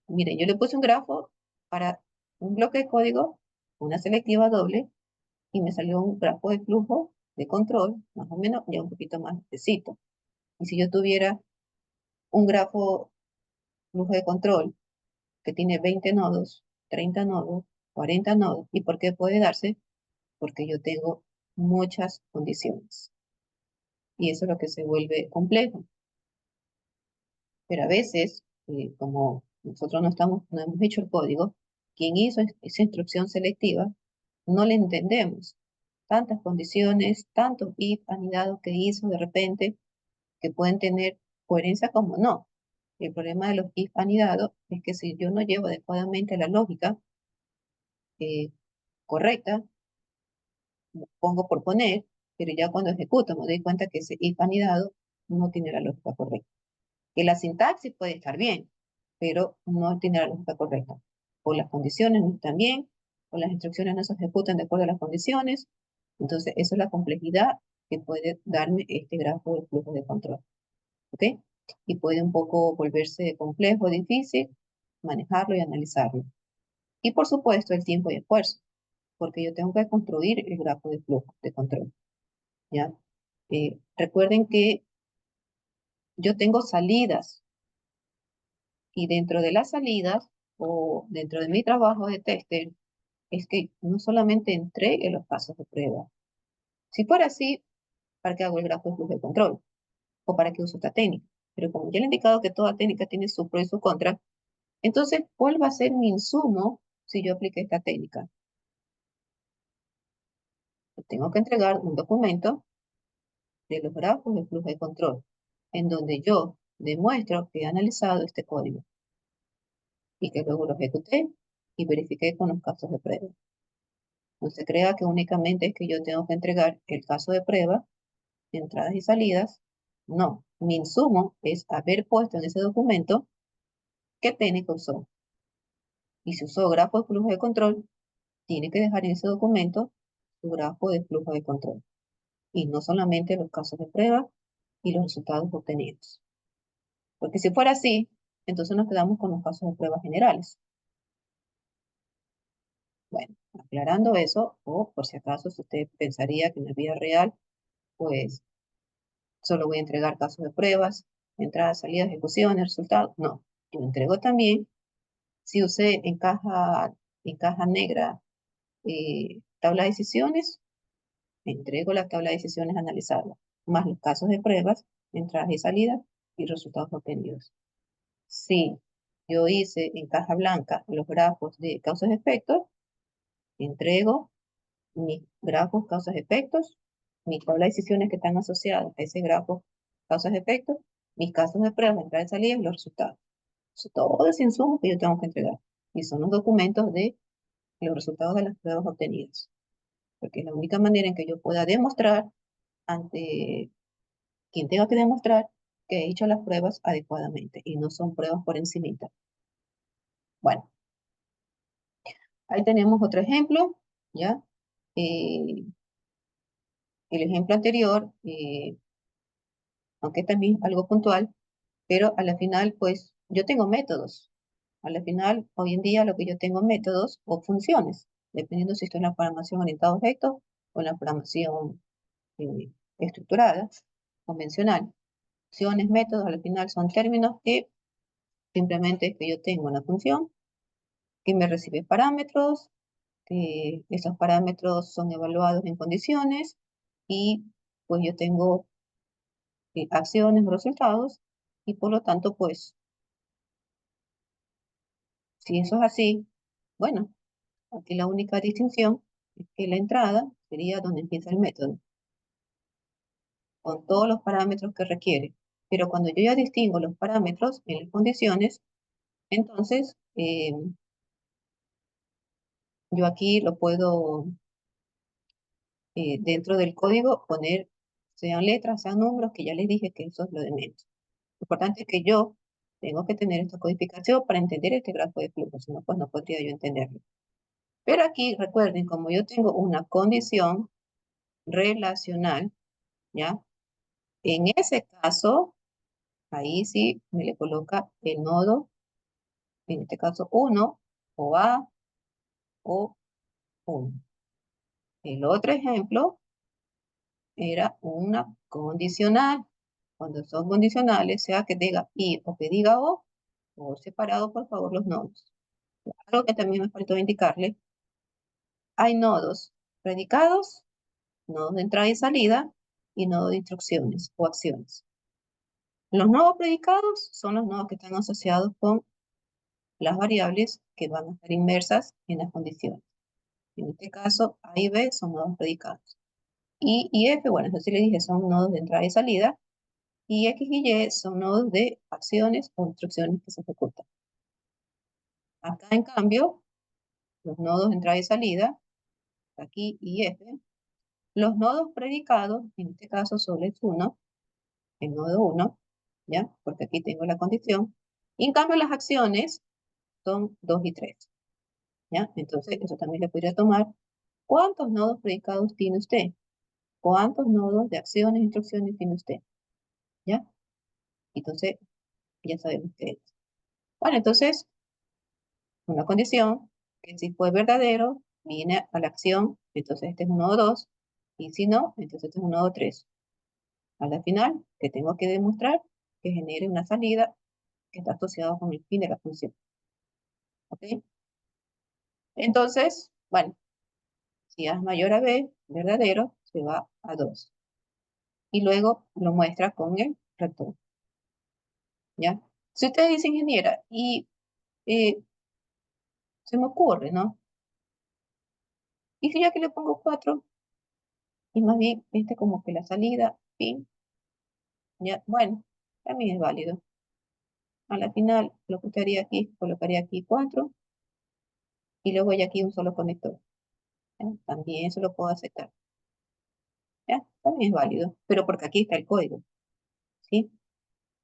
miren, yo le puse un grafo para un bloque de código, una selectiva doble, y me salió un grafo de flujo de control, más o menos, ya un poquito más necesito. Y si yo tuviera un grafo flujo de control que tiene 20 nodos, 30 nodos, 40 nodos, ¿y por qué puede darse? Porque yo tengo muchas condiciones. Y eso es lo que se vuelve complejo. Pero a veces, como nosotros no hemos hecho el código, quien hizo esa instrucción selectiva, no le entendemos. Tantas condiciones, tantos if anidados que hizo de repente, que pueden tener coherencia como no. El problema de los if anidados es que si yo no llevo adecuadamente la lógica eh, correcta, pongo por poner, pero ya cuando ejecuto me doy cuenta que ese if anidado no tiene la lógica correcta. Que la sintaxis puede estar bien, pero no tiene la lógica correcta. O las condiciones no están bien, o las instrucciones no se ejecutan de acuerdo a las condiciones. Entonces, eso es la complejidad que puede darme este grafo de flujo de control. ¿Ok? Y puede un poco volverse complejo, difícil, manejarlo y analizarlo. Y por supuesto, el tiempo y esfuerzo, porque yo tengo que construir el grafo de flujo de control. ¿Ya? Recuerden que yo tengo salidas y dentro de las salidas o dentro de mi trabajo de tester es que no solamente entregue los pasos de prueba. Si fuera así, ¿para qué hago el grafo de flujo de control? ¿O para qué uso esta técnica? Pero como ya le he indicado que toda técnica tiene su pro y su contra, entonces, ¿cuál va a ser mi insumo si yo aplique esta técnica? Yo tengo que entregar un documento de los grafos de flujo de control, en donde yo demuestro que he analizado este código y que luego lo ejecuté y verifiqué con los casos de prueba. No se crea que únicamente es que yo tengo que entregar el caso de prueba, entradas y salidas. No, Mi insumo es haber puesto en ese documento qué técnica usó. Y si usó grafo de flujo de control, tiene que dejar en ese documento su grafo de flujo de control. Y no solamente los casos de prueba y los resultados obtenidos. Porque si fuera así, entonces nos quedamos con los casos de prueba generales. Bueno, aclarando eso, o por si acaso, si usted pensaría que en la vida real, pues solo voy a entregar casos de pruebas, entradas, salidas, ejecuciones, resultados. No, yo entrego también, si usé en caja negra tabla de decisiones, entrego la tabla de decisiones analizada, más los casos de pruebas, entradas y salidas y resultados obtenidos. Si yo hice en caja blanca los grafos de causas-efectos, entrego mis grafos causas-efectos, mis tabla de decisiones que están asociadas a ese grafo causas-efectos, mis casos de pruebas, entrada y salida y los resultados. Eso, todo ese insumo que yo tengo que entregar. Y son los documentos de los resultados de las pruebas obtenidas. Porque es la única manera en que yo pueda demostrar ante quien tenga que demostrar que he hecho las pruebas adecuadamente y no son pruebas por encimita. Bueno, ahí tenemos otro ejemplo, ¿ya? Eh, el ejemplo anterior, aunque también es algo puntual, pero a la final, pues, yo tengo métodos. A la final, hoy en día, lo que yo tengo métodos o funciones, dependiendo si estoy en la programación orientada a objetos o en la programación estructurada, convencional. Funciones, métodos, al final son términos que simplemente es que yo tengo una función que me recibe parámetros, que esos parámetros son evaluados en condiciones y pues yo tengo acciones o resultados y por lo tanto pues si eso es así, bueno, aquí la única distinción es que la entrada sería donde empieza el método, con todos los parámetros que requiere. Pero cuando yo ya distingo los parámetros en las condiciones, entonces yo aquí lo puedo dentro del código poner, sean letras, sean números, que ya les dije que eso es lo de menos. Lo importante es que yo tengo que tener esta codificación para entender este grafo de flujo, si no, pues no podría yo entenderlo. Pero aquí, recuerden, como yo tengo una condición relacional, ¿ya? En ese caso, ahí sí me le coloca el nodo, en este caso 1, o A, o 1. El otro ejemplo era una condicional. Cuando son condicionales, sea que diga y o que diga o, por separado, por favor, los nodos. Algo que también me faltó indicarle, hay nodos predicados, nodos de entrada y salida, y nodos de instrucciones o acciones. Los nodos predicados son los nodos que están asociados con las variables que van a estar inmersas en las condiciones. En este caso, A y B son nodos predicados. Y F, bueno, eso sí le dije, son nodos de entrada y salida, y X y Y son nodos de acciones o instrucciones que se ejecutan. Acá, en cambio, los nodos de entrada y salida, aquí y F, los nodos predicados, en este caso solo es uno, el nodo 1, ¿ya? Porque aquí tengo la condición. Y en cambio las acciones son 2 y 3, ¿ya? Entonces eso también le podría tomar. ¿Cuántos nodos predicados tiene usted? ¿Cuántos nodos de acciones e instrucciones tiene usted? ¿Ya? Entonces ya sabemos qué es. Bueno, entonces una condición que si fue verdadero, viene a la acción, entonces este es un nodo 2, y si no, entonces este es un nodo 3. A la final, que tengo que demostrar que genere una salida que está asociada con el fin de la función. ¿Ok? Entonces, bueno, si A es mayor a B, verdadero, se va a 2. Y luego lo muestra con el retorno. ¿Ya? Si usted dice ingeniera, y eh, se me ocurre, ¿no? Y si ya que le pongo 4, y más bien, este como que la salida, fin, ya, bueno, también es válido. A la final, lo que usted haría aquí, colocaría aquí 4, y luego hay aquí un solo conector. ¿Ya? También eso lo puedo aceptar. ¿Ya? También es válido, pero porque aquí está el código, ¿sí?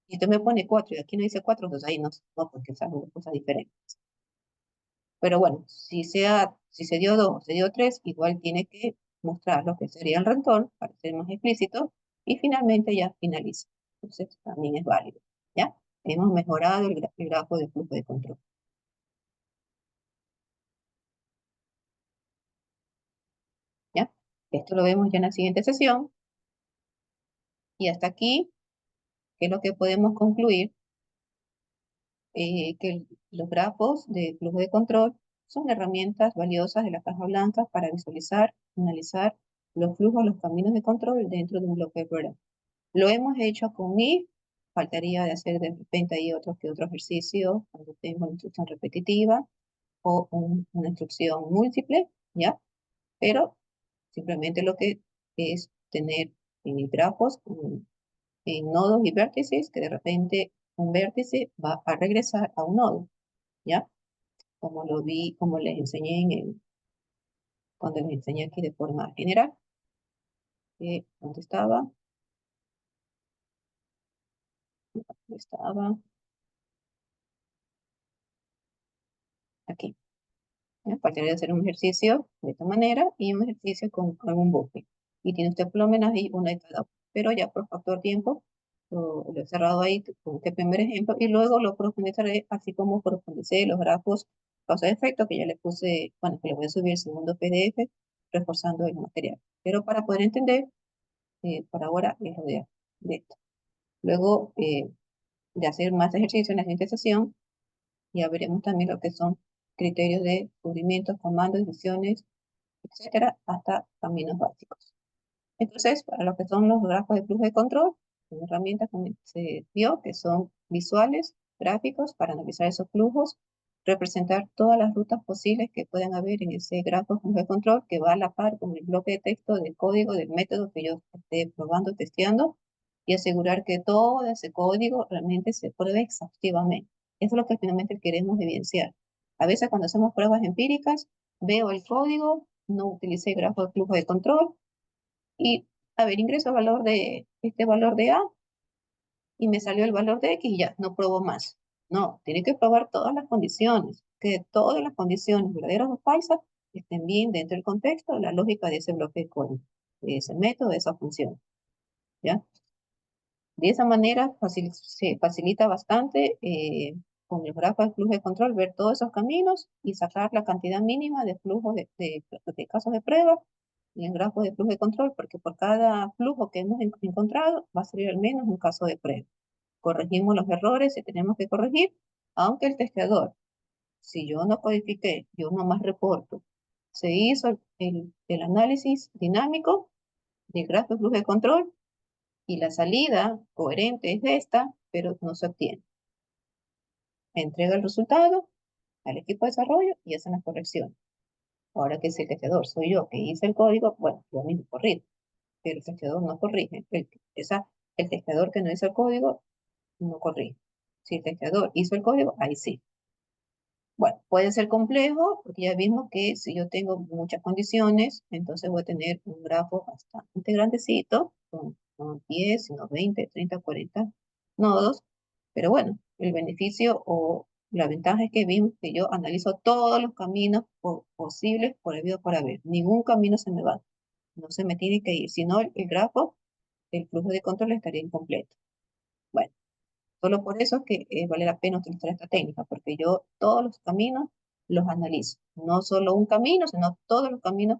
Y usted me pone 4 y aquí no dice 4, entonces ahí no, no, porque esas son dos cosas diferentes. Pero bueno, si se dio 2 o se dio 3, igual tiene que mostrar lo que sería el retorno para ser más explícito y finalmente ya finaliza. Entonces también es válido. ¿Ya? Hemos mejorado el grafo de flujo de control. ¿Ya? Esto lo vemos ya en la siguiente sesión. Y hasta aquí, ¿qué es lo que podemos concluir? Que los grafos de flujo de control son herramientas valiosas de la caja blanca para visualizar, analizar los flujos, los caminos de control dentro de un bloque de programa. Lo hemos hecho con if, faltaría de hacer de repente ahí otro que otro ejercicio cuando tengo una instrucción repetitiva o una instrucción múltiple, ¿ya? Pero simplemente lo que es tener grafos en nodos y vértices, que de repente un vértice va a regresar a un nodo, ¿ya? Como lo vi, como les enseñé cuando les enseñé aquí de forma general. ¿Dónde estaba? ¿Dónde estaba? Aquí. ¿Ya? Partir de hacer un ejercicio de esta manera y un ejercicio con algún bucle. Y tiene usted por lo menos ahí una de cada uno. Pero ya por factor tiempo, lo he cerrado ahí con este primer ejemplo y luego lo profundizaré así como profundicé los grafos causa de efecto que ya le puse, bueno, que le voy a subir el segundo PDF reforzando el material. Pero para poder entender, por ahora es lo de esto. Luego de hacer más ejercicios en la siguiente sesión, ya veremos también lo que son criterios de cubrimientos, comandos, decisiones, etcétera, hasta caminos básicos. Entonces, para lo que son los grafos de flujo de control, son herramientas como se vio que son visuales, gráficos, para analizar esos flujos, representar todas las rutas posibles que puedan haber en ese grafo de flujo de control que va a la par con el bloque de texto del código del método que yo esté probando, testeando, y asegurar que todo ese código realmente se pruebe exhaustivamente. Eso es lo que finalmente queremos evidenciar. A veces cuando hacemos pruebas empíricas, veo el código, no utilicé el grafo de flujo de control, y, a ver, ingreso el valor de este valor de A y me salió el valor de X y ya, no probó más. No, tiene que probar todas las condiciones, que todas las condiciones, verdaderas o falsas, estén bien dentro del contexto de la lógica de ese bloque de código, de ese método, de esa función. ¿Ya? De esa manera se facilita bastante con el grafo de flujo de control ver todos esos caminos y sacar la cantidad mínima de flujos de casos de prueba en el grafo de flujo de control, porque por cada flujo que hemos encontrado va a salir al menos un caso de prueba. Corregimos los errores si tenemos que corregir, aunque el testeador, si yo no codifiqué, yo nomás reporto, se hizo el análisis dinámico del grafo de flujo de control y la salida coherente es esta, pero no se obtiene. Entrega el resultado al equipo de desarrollo y hacen las correcciones. Ahora que si el testeador soy yo que hice el código, bueno, yo mismo corrijo, pero el testeador no corrige. El testeador que no hizo el código no corrige. Si el testeador hizo el código, ahí sí. Bueno, puede ser complejo, porque ya vimos que si yo tengo muchas condiciones, entonces voy a tener un grafo bastante grandecito, con no 10, sino 20, 30, 40 nodos. Pero bueno, el beneficio o la ventaja es que vimos que yo analizo todos los caminos posibles por habido por haber. Ningún camino se me va. No se me tiene que ir, si no el grafo, el flujo de control estaría incompleto. Bueno. Solo por eso es que vale la pena utilizar esta técnica, porque yo todos los caminos los analizo. No solo un camino, sino todos los caminos